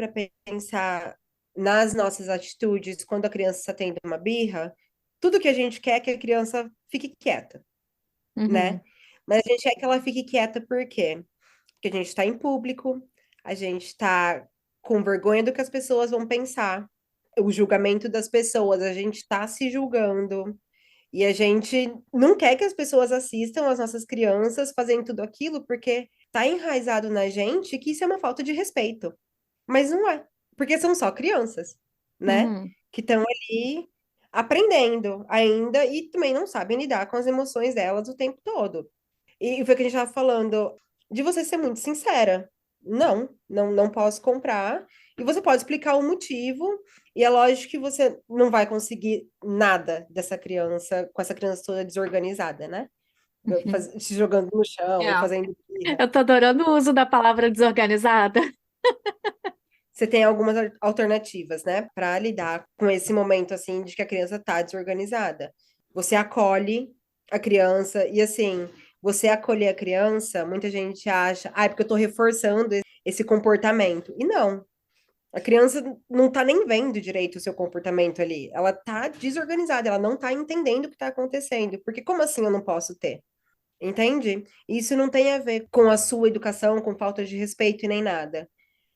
pensar nas nossas atitudes, quando a criança está tendo uma birra, tudo que a gente quer é que a criança fique quieta, Uhum. né? Mas a gente quer que ela fique quieta por quê? Porque a gente está em público, a gente está com vergonha do que as pessoas vão pensar, o julgamento das pessoas, a gente está se julgando. E a gente não quer que as pessoas assistam as nossas crianças fazendo tudo aquilo, porque tá enraizado na gente que isso é uma falta de respeito. Mas não é, porque são só crianças, né? Uhum. Que estão ali aprendendo ainda e também não sabem lidar com as emoções delas o tempo todo. E foi o que a gente estava falando, de você ser muito sincera. Não posso comprar. E você pode explicar o motivo, e é lógico que você não vai conseguir nada dessa criança, com essa criança toda desorganizada, né? Se jogando no chão, É. fazendo birra. Eu tô adorando o uso da palavra desorganizada. Você tem algumas alternativas, né, para lidar com esse momento assim de que a criança está desorganizada. Você acolhe a criança e assim, você acolher a criança, muita gente acha, ah, é porque eu estou reforçando esse comportamento. E não, a criança não está nem vendo direito o seu comportamento ali. Ela está desorganizada, ela não está entendendo o que está acontecendo. Porque como assim eu não posso ter? Entende? Isso não tem a ver com a sua educação, com falta de respeito e nem nada.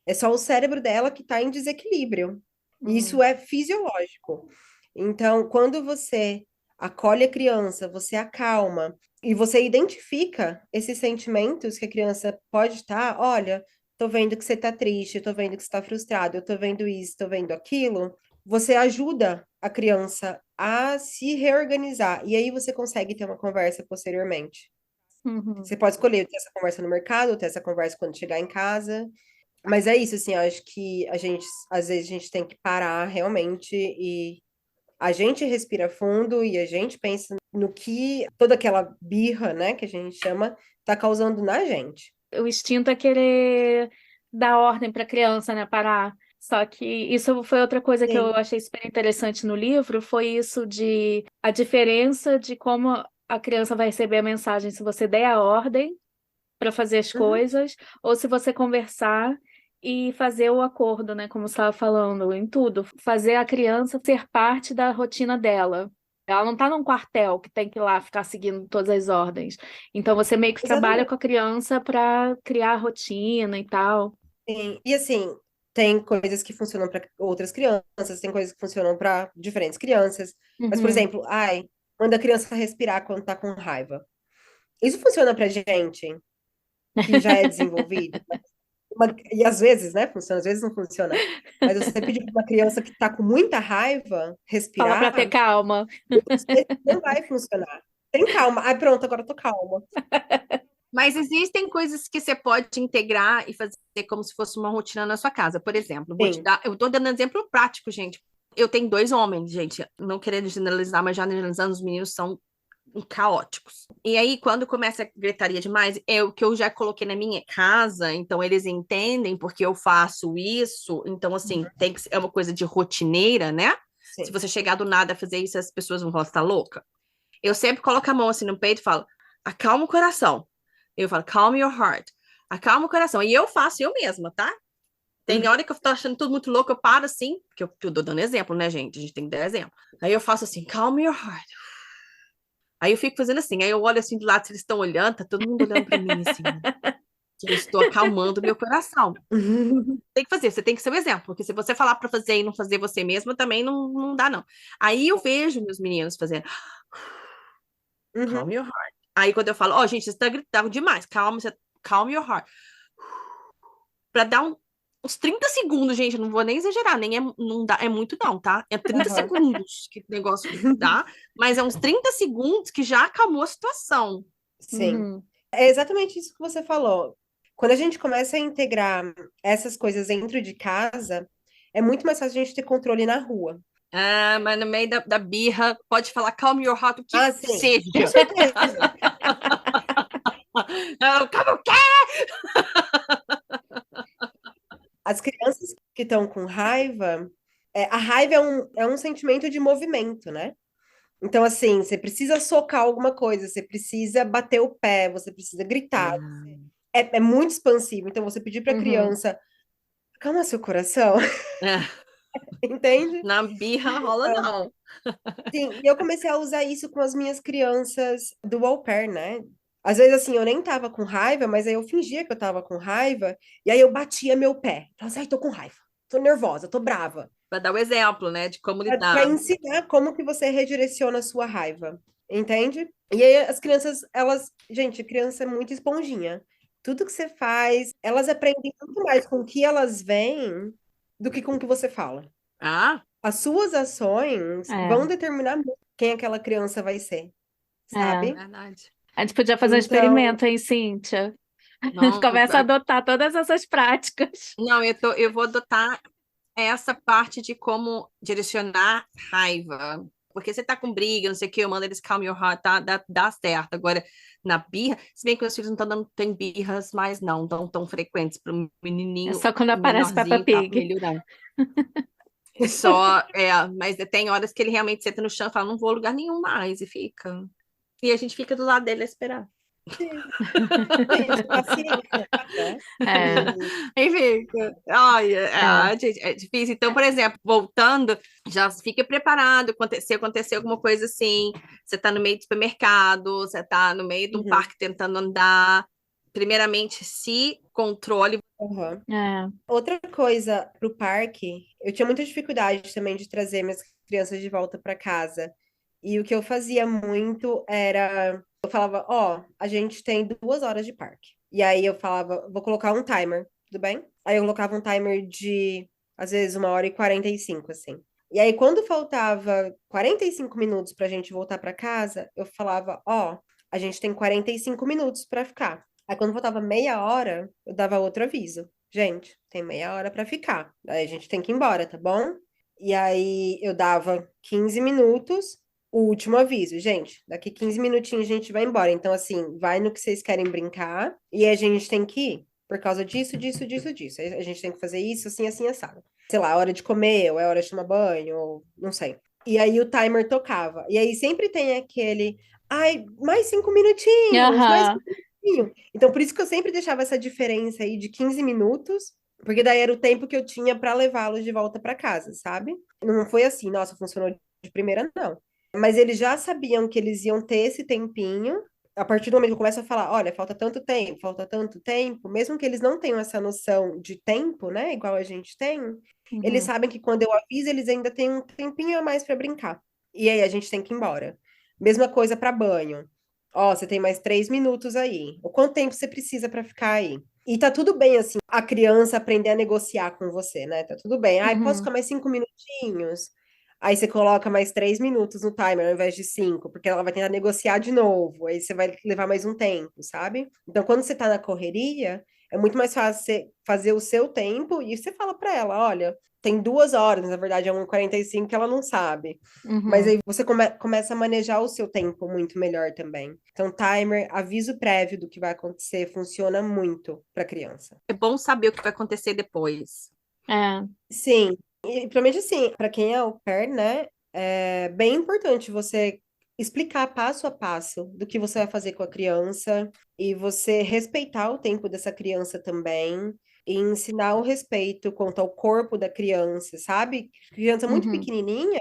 É só o cérebro dela que está em desequilíbrio. Hum, Isso é fisiológico. Então, quando você acolhe a criança, você acalma e você identifica esses sentimentos que a criança pode estar, olha, tô vendo que você tá triste, tô vendo que você tá frustrado, eu tô vendo isso, tô vendo aquilo. Você ajuda a criança a se reorganizar e aí você consegue ter uma conversa posteriormente. uhum. Você pode escolher ter essa conversa no mercado, ter essa conversa quando chegar em casa. Mas é isso, assim, eu acho que a gente, às vezes, a gente tem que parar realmente e a gente respira fundo e a gente pensa no que toda aquela birra, né, que a gente chama, tá causando na gente. O instinto é querer dar ordem para a criança, né, parar. Só que isso foi outra coisa que eu Sim. achei super interessante no livro, foi isso de a diferença de como a criança vai receber a mensagem se você der a ordem para fazer as Uhum. coisas, ou se você conversar e fazer o acordo, né? Como você estava falando, em tudo. Fazer a criança ser parte da rotina dela. Ela não está num quartel que tem que ir lá ficar seguindo todas as ordens. Então você meio que trabalha Exatamente. com a criança para criar a rotina e tal. Sim. E assim, tem coisas que funcionam para outras crianças, tem coisas que funcionam para diferentes crianças. Mas, por Uhum. exemplo, ai, manda a criança respirar quando tá com raiva. Isso funciona pra gente, que já é desenvolvido. E às vezes, né, funciona, às vezes não funciona. Mas você pedir para uma criança que está com muita raiva Fala para ter respirar, calma. muitas vezes não vai funcionar. Tem calma. Ai, pronto, agora eu tô calma. Mas existem coisas que você pode integrar e fazer como se fosse uma rotina na sua casa. Por exemplo, Sim. eu tô dando um exemplo prático, gente. Eu tenho dois homens, gente, não querendo generalizar, mas já generalizando, os meninos são caóticos. E aí, quando começa a gritaria demais, é o que eu já coloquei na minha casa, então eles entendem porque eu faço isso. Então, assim, tem que, é uma coisa de rotineira, né? Se Sim. você chegar do nada a fazer isso, as pessoas vão falar, você tá louca? Eu sempre coloco a mão assim no peito e falo, acalma o coração. Eu falo, calm your heart. Acalma o coração. E eu faço eu mesma, tá? Tem hora que eu tô achando tudo muito louco, eu paro assim, porque eu tô dando exemplo, né, gente? A gente tem que dar exemplo. Aí eu faço assim, calm your heart. Aí eu fico fazendo assim, aí eu olho assim do lado, se eles estão olhando, tá todo mundo olhando pra mim assim, né? Que eu estou acalmando o meu coração. Tem que fazer, você tem que ser o exemplo, porque se você falar pra fazer e não fazer você mesma, também não dá, não. Aí eu vejo meus meninos fazendo, calm Uhum. your heart. Aí quando eu falo, ó, gente, você tá gritando demais, calma, calm your heart. Pra dar uns 30 segundos, gente, eu não vou nem exagerar, nem é, não dá, é muito não, tá? É 30 Aham. segundos que o negócio dá, mas é uns 30 segundos que já acalmou a situação. Sim. Uhum. É exatamente isso que você falou. Quando a gente começa a integrar essas coisas dentro de casa, é muito mais fácil a gente ter controle na rua. Ah, mas no meio da birra, pode falar calm your heart, o que Ah, sim, com seja. certeza. Ah, calma, o quê? As crianças que estão com raiva, a raiva é um sentimento de movimento, né? Então, assim, você precisa socar alguma coisa, você precisa bater o pé, você precisa gritar. É muito expansivo. Então, você pedir para a Uhum. criança, calma seu coração, É, entende? na birra rola não. Sim, e eu comecei a usar isso com as minhas crianças do au pair, né? Às vezes, assim, eu nem tava com raiva, mas aí eu fingia que eu tava com raiva, e aí eu batia meu pé. Falava assim, ai, tô com raiva, tô nervosa, tô brava. Para dar o exemplo, né, de como Para lidar. ensinar como que você redireciona a sua raiva, entende? E aí as crianças, gente, criança é muito esponjinha. Tudo que você faz, elas aprendem muito mais com o que elas veem do que com o que você fala. Ah, As suas ações É, vão determinar muito quem aquela criança vai ser, é. sabe? verdade. A gente podia fazer um Então, experimento, hein, Cíntia? Não, Começa a adotar todas essas práticas. não, eu vou adotar essa parte de como direcionar raiva. Porque você tá com briga, não sei o que, eu mando eles calm your heart, tá? Dá certo. Agora, na birra, se bem que meus filhos não estão dando, tem birras, mas não tão frequentes para um É menininho só quando aparece Peppa menorzinho, tá Pig. melhorando. Só, mas tem horas que ele realmente senta no chão e fala, não vou a lugar nenhum mais, e fica. E a gente fica do lado dele a esperar. gente, paciência, né? É, Enfim, ai, é. gente, é difícil. Então, por exemplo, voltando, já fica preparado. Se acontecer alguma coisa assim, você está no meio do supermercado, você está no meio de um Uhum, parque tentando andar. Primeiramente, se controle. uhum. É. Outra coisa pro parque, eu tinha muita dificuldade também de trazer minhas crianças de volta para casa. E o que eu fazia muito era, eu falava, ó, a gente tem 2 horas de parque. E aí eu falava, vou colocar um timer, tudo bem? Aí eu colocava um timer de, às vezes, 1h45, assim. E aí, quando faltava 45 minutos pra gente voltar para casa, eu falava, ó, a gente tem 45 minutos para ficar. Aí, quando faltava meia hora, eu dava outro aviso. Gente, tem meia hora para ficar. Aí a gente tem que ir embora, tá bom? E aí eu dava 15 minutos, o último aviso. Gente, daqui 15 minutinhos a gente vai embora. Então, assim, vai no que vocês querem brincar e a gente tem que ir. Por causa disso, disso, disso, disso. Aí a gente tem que fazer isso, assim, assim, assado. Sei lá, hora de comer, ou é hora de tomar banho, ou não sei. E aí o timer tocava. E aí sempre tem aquele. Ai, mais 5 minutinhos, mais Aham. 5 minutinhos. Então, por isso que eu sempre deixava essa diferença aí de 15 minutos, porque daí era o tempo que eu tinha para levá-los de volta para casa, sabe? Não foi assim, nossa, funcionou de primeira, não. Mas eles já sabiam que eles iam ter esse tempinho. A partir do momento que eu começo a falar, olha, falta tanto tempo, mesmo que eles não tenham essa noção de tempo, né, igual a gente tem, eles Uhum. sabem que quando eu aviso, eles ainda têm um tempinho a mais para brincar. E aí a gente tem que ir embora. Mesma coisa para banho. Ó, você tem mais 3 minutos aí. O quanto tempo você precisa para ficar aí? E tá tudo bem, assim, a criança aprender a negociar com você, né? Tá tudo bem. Ai, posso Uhum. ficar mais 5 minutinhos? Aí você coloca mais 3 minutos no timer ao invés de 5, porque ela vai tentar negociar de novo. Aí você vai levar mais um tempo, sabe? Então, quando você tá na correria, é muito mais fácil você fazer o seu tempo e você fala pra ela: olha, tem 2 horas, na verdade é 1h45 que ela não sabe. Mas Uhum. aí você começa a manejar o seu tempo muito melhor também. Então, timer, aviso prévio do que vai acontecer, funciona muito para criança. É bom saber o que vai acontecer depois. É. Sim, e principalmente assim, para quem é au pair, né, é bem importante você explicar passo a passo do que você vai fazer com a criança e você respeitar o tempo dessa criança também e ensinar o respeito quanto ao corpo da criança, sabe? Criança muito Uhum. pequenininha,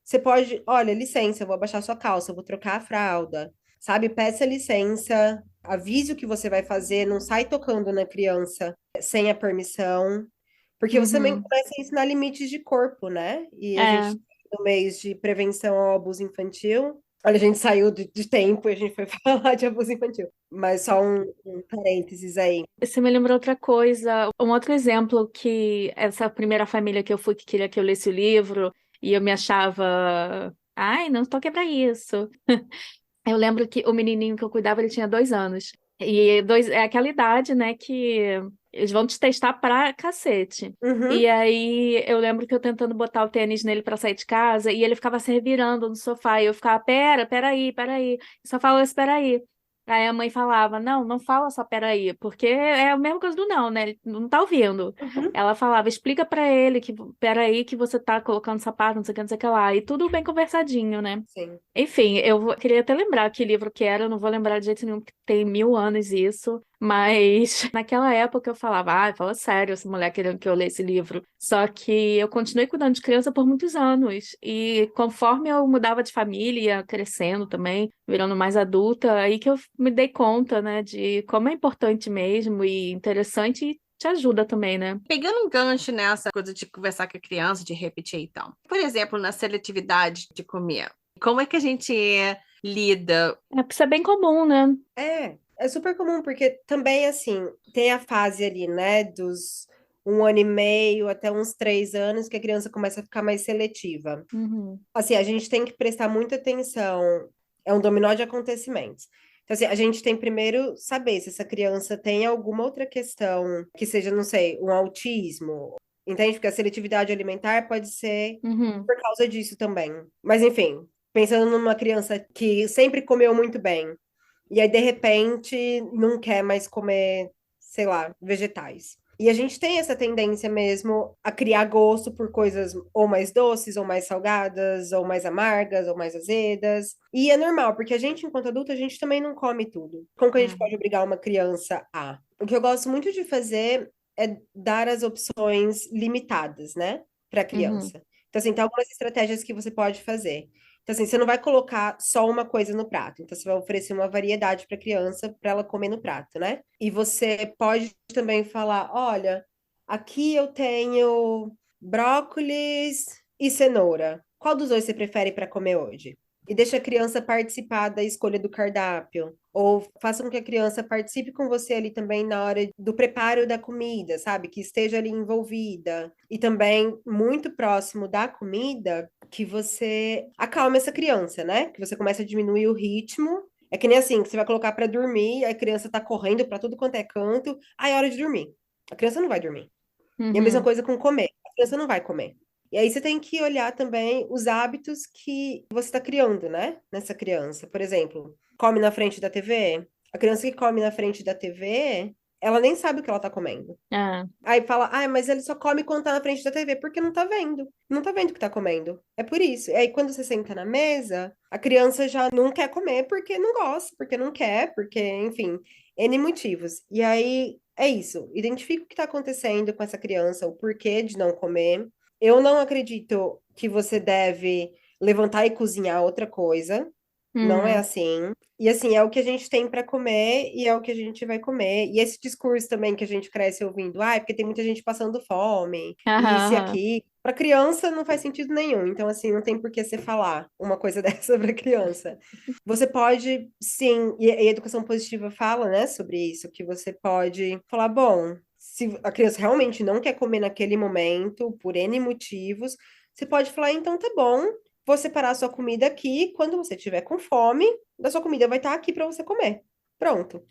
você pode, olha, licença, eu vou abaixar sua calça, eu vou trocar a fralda, sabe? Peça licença, avise o que você vai fazer, não sai tocando na criança sem a permissão. Porque você também Uhum. começa a ensinar limites de corpo, né? E a É. gente, no mês de prevenção ao abuso infantil, olha, a gente saiu de tempo e a gente foi falar de abuso infantil. Mas só um parênteses aí. Você me lembrou outra coisa, um outro exemplo que essa primeira família que eu fui que queria que eu lesse o livro e eu me achava, ai, não tô aqui pra isso. Eu lembro que o menininho que eu cuidava, ele tinha 2 anos. E é aquela idade, né, que eles vão te testar pra cacete. E Uhum, aí eu lembro que eu tentando botar o tênis nele pra sair de casa e ele ficava se revirando no sofá e eu ficava, peraí, peraí. Só falava, espera aí. Aí a mãe falava, não, não fala só peraí, porque é a mesma coisa do não, né? Ele não tá ouvindo. uhum, Ela falava, explica pra ele que peraí que você tá colocando sapato, não sei o que, não sei o que lá. E tudo bem conversadinho, né? sim. Enfim, queria até lembrar que livro que era, eu não vou lembrar de jeito nenhum, porque tem 1000 anos isso, mas naquela época eu falava, fala sério, essa mulher querendo que eu lesse esse livro. Só que eu continuei cuidando de criança por muitos anos, e conforme eu mudava de família, crescendo também, virando mais adulta, aí que eu me dei conta, né, de como é importante mesmo e interessante te ajuda também, né? Pegando um gancho nessa coisa de conversar com a criança, de repetir então. Por exemplo, na seletividade de comer, como é que a gente lida? Isso é bem comum, né? É super comum, porque também, assim, tem a fase ali, né, dos 1 ano e meio até uns 3 anos, que a criança começa a ficar mais seletiva. Uhum. Assim, a gente tem que prestar muita atenção, é um dominó de acontecimentos. Então, assim, a gente tem primeiro saber se essa criança tem alguma outra questão, que seja, não sei, um autismo, entende? Porque a seletividade alimentar pode ser Uhum. por causa disso também. Mas, enfim, pensando numa criança que sempre comeu muito bem, e aí, de repente, não quer mais comer, sei lá, vegetais. E a gente tem essa tendência mesmo a criar gosto por coisas ou mais doces, ou mais salgadas, ou mais amargas, ou mais azedas. E é normal, porque a gente, enquanto adulto, a gente também não come tudo. Como que a gente pode obrigar uma criança a? O que eu gosto muito de fazer é dar as opções limitadas, né, para a Uhum. criança. Então, assim, tem algumas estratégias que você pode fazer. Então, assim, você não vai colocar só uma coisa no prato. Então, você vai oferecer uma variedade para a criança para ela comer no prato, né? E você pode também falar: olha, aqui eu tenho brócolis e cenoura. Qual dos dois você prefere para comer hoje? E deixa a criança participar da escolha do cardápio. Ou faça com que a criança participe com você ali também na hora do preparo da comida, sabe? Que esteja ali envolvida. E também, muito próximo da comida, que você acalme essa criança, né? Que você começa a diminuir o ritmo. É que nem assim, que você vai colocar para dormir, a criança tá correndo para tudo quanto é canto, aí é hora de dormir. A criança não vai dormir. E a mesma Uhum. coisa com comer. A criança não vai comer. E aí você tem que olhar também os hábitos que você está criando, né? Nessa criança. Por exemplo, come na frente da TV. A criança que come na frente da TV, ela nem sabe o que ela tá comendo. Ah, Aí fala, mas ele só come quando tá na frente da TV, porque não tá vendo. Não tá vendo o que tá comendo. É por isso. E aí, quando você senta na mesa, a criança já não quer comer porque não gosta, porque não quer, porque, enfim, N motivos. E aí, é isso. Identifica o que tá acontecendo com essa criança, o porquê de não comer. Eu não acredito que você deve levantar e cozinhar outra coisa. Não é hum. assim. E assim, é o que a gente tem para comer e é o que a gente vai comer. E esse discurso também que a gente cresce ouvindo, porque tem muita gente passando fome, Aham, isso e aham. aqui. Para criança não faz sentido nenhum. Então, assim, não tem por que você falar uma coisa dessa para criança. Você pode, sim, e a educação positiva fala, né, sobre isso, que você pode falar, bom, se a criança realmente não quer comer naquele momento, por N motivos, você pode falar, então tá bom, vou separar a sua comida aqui. Quando você tiver com fome, a sua comida vai estar aqui para você comer. Pronto.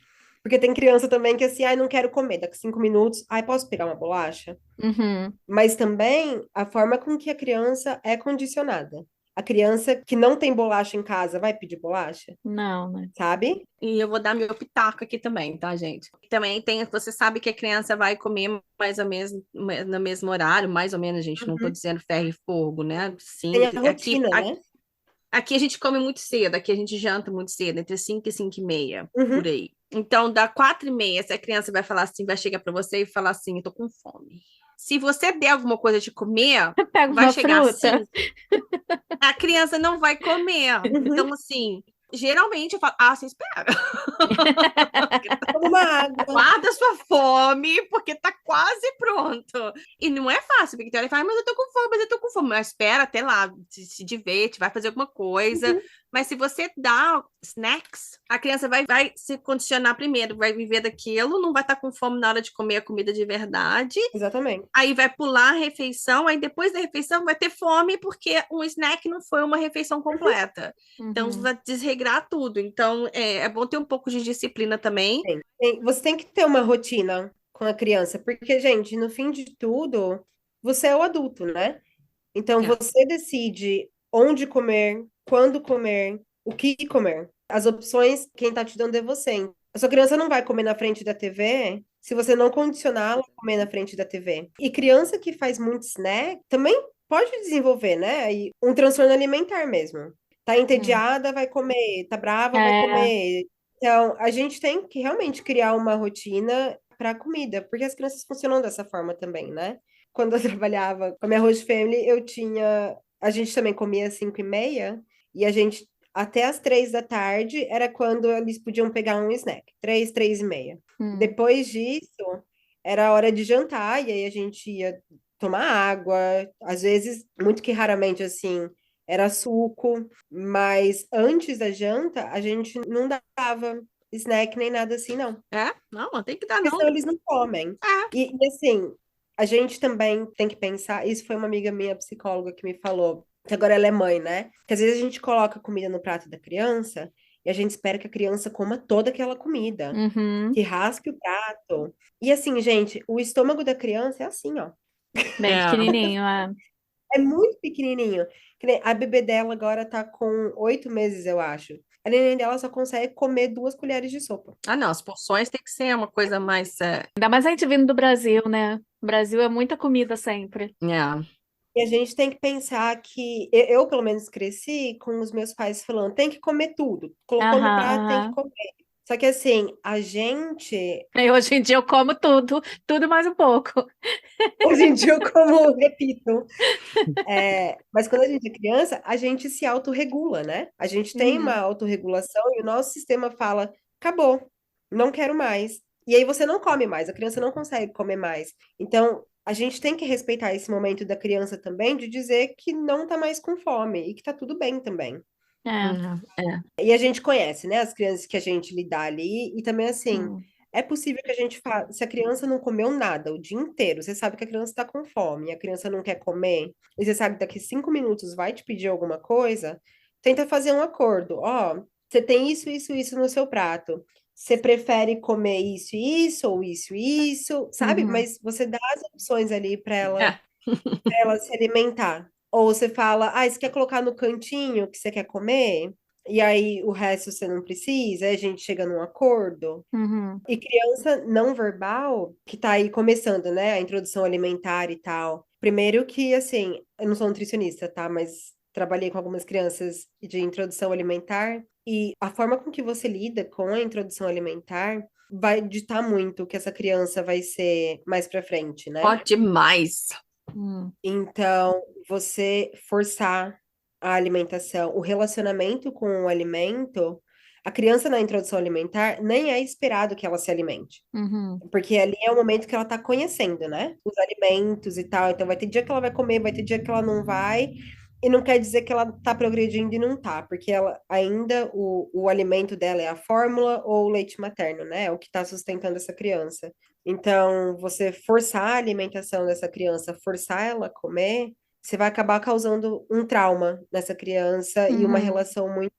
Porque tem criança também que assim, não quero comer, daqui 5 minutos, posso pegar uma bolacha? Uhum. Mas também a forma com que a criança é condicionada. A criança que não tem bolacha em casa vai pedir bolacha, Não, né? sabe? E eu vou dar meu pitaco aqui também, tá, gente? Também tem, você sabe que a criança vai comer mais ou menos no mesmo horário, mais ou menos, gente, não tô Uhum. dizendo ferro e fogo, né? Tem Sim, a aqui, rotina, né? aqui a gente come muito cedo, aqui a gente janta muito cedo, entre 5 e 5 e meia, por Uhum. aí. Então, da 4 e meia, se a criança vai falar assim, vai chegar para você e falar assim, eu tô com fome. Se você der alguma coisa de comer, Pega vai uma chegar fruta. assim, a criança não vai comer. Uhum. Então, assim, geralmente eu falo, você espera. Toma uma água. Guarda sua fome, porque tá quase pronto. E não é fácil, porque ele fala, mas eu tô com fome, mas eu tô com fome. Mas espera até lá, se diverte, vai fazer alguma coisa. Uhum. Mas se você dá snacks, a criança vai se condicionar primeiro, vai viver daquilo, não vai estar com fome na hora de comer a comida de verdade. Exatamente. Aí vai pular a refeição, aí depois da refeição vai ter fome, porque um snack não foi uma refeição completa. Então, Uhum. vai desregrar tudo. Então, é bom ter um pouco de disciplina também. Você tem que ter uma rotina com a criança, porque, gente, no fim de tudo, você é o adulto, né? Então, É. você decide onde comer, quando comer, o que comer. As opções, quem tá te dando é você. A sua criança não vai comer na frente da TV se você não condicioná-la a comer na frente da TV. E criança que faz muito snack também pode desenvolver, né? Aí um transtorno alimentar mesmo. Tá Hum. entediada, vai comer. Tá brava, vai É, comer. Então, a gente tem que realmente criar uma rotina para a comida, porque as crianças funcionam dessa forma também, né? Quando eu trabalhava com a minha host family, eu tinha. A gente também comia às 5h30, e a gente, até às 3 da tarde, era quando eles podiam pegar um snack. 3, 3h30. hum. Depois disso, era hora de jantar, e aí a gente ia tomar água, às vezes, muito que raramente, assim, era suco, mas antes da janta, a gente não dava snack nem nada assim, não. Não tem que dar, Porque não. senão eles não comem. E assim, a gente também tem que pensar, isso foi uma amiga minha, psicóloga, que me falou, que agora ela é mãe, né? Que às vezes a gente coloca comida no prato da criança e a gente espera que a criança coma toda aquela comida, Uhum. que raspe o prato. E assim, gente, o estômago da criança é assim, ó. Bem pequenininho, é. É muito pequenininho. Que nem a bebê dela agora tá com 8 meses, eu acho. A neném dela só consegue comer 2 colheres de sopa. Não, as porções tem que ser uma coisa mais. Ainda mais a gente vindo do Brasil, né? O Brasil é muita comida sempre. E a gente tem que pensar que eu, pelo menos, cresci com os meus pais falando, tem que comer tudo. Colocou no Aham, prato, tem que aham. comer. Só que assim, a gente, E hoje em dia eu como tudo, tudo mais um pouco. hoje em dia eu como, repito, mas quando a gente é criança, a gente se autorregula, né? A gente tem uma Uhum. autorregulação e o nosso sistema fala, acabou, não quero mais. E aí você não come mais, a criança não consegue comer mais. Então, a gente tem que respeitar esse momento da criança também, de dizer que não tá mais com fome e que tá tudo bem também. É. E a gente conhece, né, as crianças que a gente lidar ali, e também assim, Hum. é possível que a gente faça, se a criança não comeu nada o dia inteiro, você sabe que a criança está com fome, e a criança não quer comer, e você sabe que daqui 5 minutos vai te pedir alguma coisa, tenta fazer um acordo. Ó, você tem isso, isso, isso no seu prato. Você prefere comer isso, isso, ou isso, sabe? Uhum. Mas você dá as opções ali para ela, É. pra ela se alimentar. Ou você fala, você quer colocar no cantinho que você quer comer? E aí o resto você não precisa, aí a gente chega num acordo. Uhum. E criança não verbal, que tá aí começando, né, a introdução alimentar e tal. Primeiro que, assim, eu não sou nutricionista, tá? Mas trabalhei com algumas crianças de introdução alimentar e a forma com que você lida com a introdução alimentar vai ditar muito o que essa criança vai ser mais pra frente, né? Pode demais. Hum. Então, você forçar a alimentação, o relacionamento com o alimento, a criança na introdução alimentar nem é esperado que ela se alimente, Uhum. porque ali é o momento que ela está conhecendo, né? Os alimentos e tal. Então, vai ter dia que ela vai comer, vai ter dia que ela não vai. E não quer dizer que ela está progredindo e não tá, porque ela ainda o alimento dela é a fórmula ou o leite materno, né? É o que está sustentando essa criança. Então, você forçar a alimentação dessa criança, forçar ela a comer, você vai acabar causando um trauma nessa criança e uma Uhum. relação muito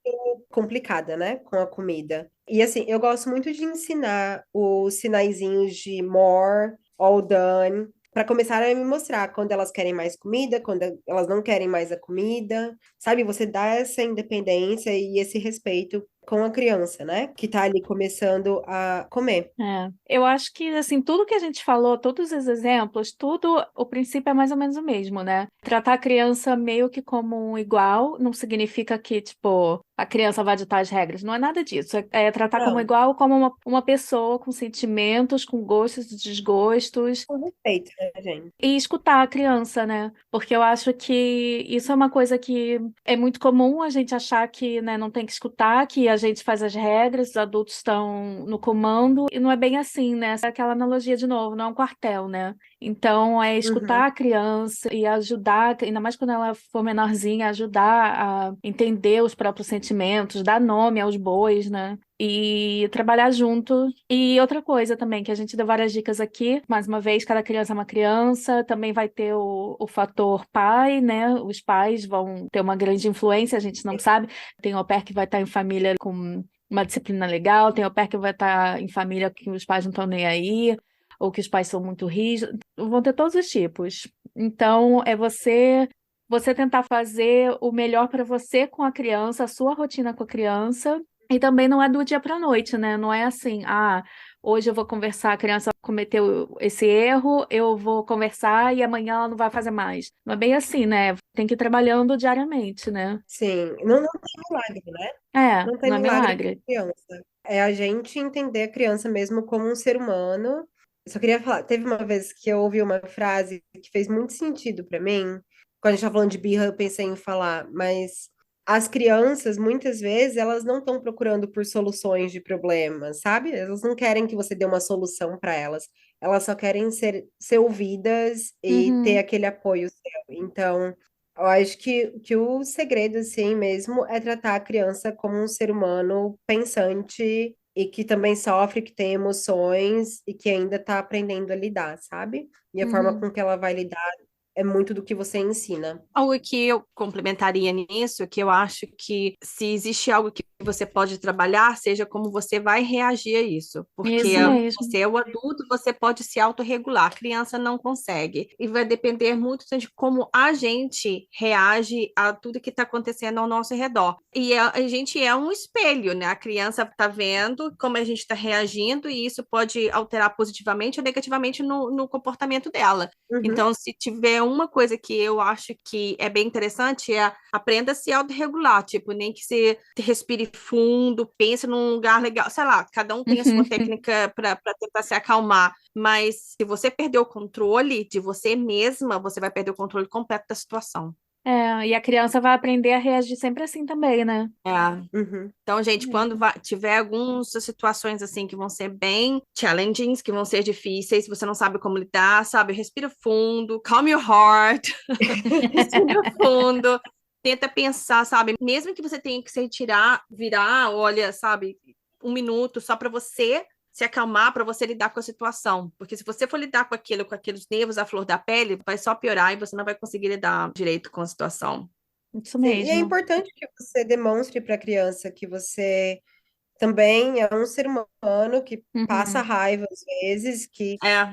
complicada, né, com a comida. E assim, eu gosto muito de ensinar os sinaizinhos de more, all done, para começar a me mostrar quando elas querem mais comida, quando elas não querem mais a comida, sabe? Você dá essa independência e esse respeito com a criança, né? Que tá ali começando a comer. É. Eu acho que, assim, tudo que a gente falou, todos os exemplos, tudo, o princípio é mais ou menos o mesmo, né? Tratar a criança meio que como um igual não significa que, tipo, a criança vai ditar as regras. Não é nada disso. É tratar como Não, igual, como uma pessoa com sentimentos, com gostos e desgostos. com respeito, né, gente? E escutar a criança, né? Porque eu acho que isso é uma coisa que é muito comum a gente achar que, né, não tem que escutar, que a gente faz as regras, os adultos estão no comando, e não é bem assim, né? Essa é aquela analogia de novo, não é um quartel, né? Então, é Uhum. escutar a criança e ajudar, ainda mais quando ela for menorzinha, ajudar a entender os próprios sentimentos, dar nome aos bois, né? E trabalhar junto. E outra coisa também, que a gente deu várias dicas aqui, mais uma vez, cada criança é uma criança, também vai ter o fator pai, né? Os pais vão ter uma grande influência, a gente não sabe. Tem au pair que vai estar em família com uma disciplina legal, tem au pair que vai estar em família que os pais não estão nem aí, ou que os pais são muito rígidos, vão ter todos os tipos. Então, é você tentar fazer o melhor para você com a criança, a sua rotina com a criança. E também não é do dia para a noite, né? Não é assim, hoje eu vou conversar, a criança cometeu esse erro, eu vou conversar e amanhã ela não vai fazer mais. Não é bem assim, né? Tem que ir trabalhando diariamente, né? Sim, não tem milagre, né? É, Não tem não é milagre com milagre. criança. É a gente entender a criança mesmo como um ser humano. Eu só queria falar, teve uma vez que eu ouvi uma frase que fez muito sentido pra mim. Quando a gente tá falando de birra, eu pensei em falar, mas as crianças, muitas vezes, elas não estão procurando por soluções de problemas, sabe? Elas não querem que você dê uma solução para elas. Elas só querem ser ouvidas e ter Uhum. aquele apoio seu. Então, eu acho que o segredo, assim, mesmo, é tratar a criança como um ser humano pensante e que também sofre, que tem emoções e que ainda está aprendendo a lidar, sabe? E a forma Uhum. com que ela vai lidar é muito do que você ensina. Algo que eu complementaria nisso, que eu acho que se existe algo que você pode trabalhar, seja como você vai reagir a isso. Porque Isso mesmo. você é o adulto, você pode se autorregular, a criança não consegue. E vai depender muito de como a gente reage a tudo que está acontecendo ao nosso redor. E a gente é um espelho, né? A criança está vendo como a gente está reagindo, e isso pode alterar positivamente ou negativamente no comportamento dela. Uhum. Então, se tiver uma coisa que eu acho que é bem interessante, é aprenda a se autorregular, tipo, nem que você respire fundo, pense num lugar legal, sei lá, cada um tem a sua técnica para tentar se acalmar, mas se você perder o controle de você mesma, você vai perder o controle completo da situação. É, e a criança vai aprender a reagir sempre assim também, né? É. Uhum. Então, gente, quando Mesmo. tiver algumas situações assim que vão ser bem challenging, que vão ser difíceis, você não sabe como lidar, sabe? Respira fundo, calm your heart, respira fundo, tenta pensar, sabe? Mesmo que você tenha que se retirar, virar, olha, sabe, 1 minuto só para você se acalmar, para você lidar com a situação. Porque se você for lidar com aqueles nervos à flor da pele, vai só piorar e você não vai conseguir lidar direito com a situação. Isso Sim, e é mesmo. importante que você demonstre para a criança que você também é um ser humano que passa Uhum. raiva às vezes, que É,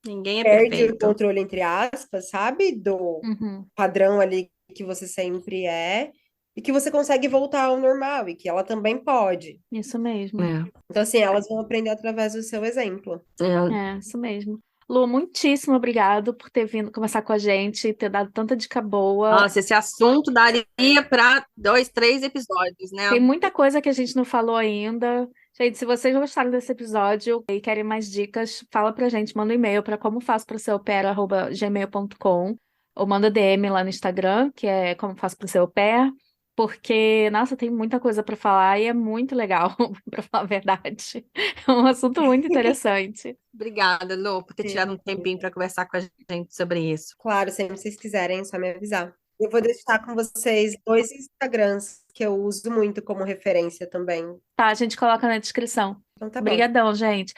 ninguém é perde o perfeito. controle, entre aspas, sabe? Do Uhum. padrão ali que você sempre é, e que você consegue voltar ao normal, e que ela também pode. Isso mesmo. É. Então, assim, elas vão aprender através do seu exemplo. É. É, isso mesmo. Lu, muitíssimo obrigado por ter vindo conversar com a gente, ter dado tanta dica boa. Nossa, esse assunto daria para 2, 3 episódios, né? Tem muita coisa que a gente não falou ainda. Gente, se vocês gostaram desse episódio e querem mais dicas, fala pra gente, manda um e-mail para como faço para ser gmail.com ou manda DM lá no Instagram, que é como faço para ser au pair, porque, nossa, tem muita coisa para falar e é muito legal, para falar a verdade. É um assunto muito interessante. Obrigada, Lu, por ter tirado um Sim. tempinho para conversar com a gente sobre isso. Claro, sempre que vocês quiserem, é só me avisar. Eu vou deixar com vocês 2 Instagrams que eu uso muito como referência também. Tá, a gente coloca na descrição. Então tá bom. Obrigadão, gente.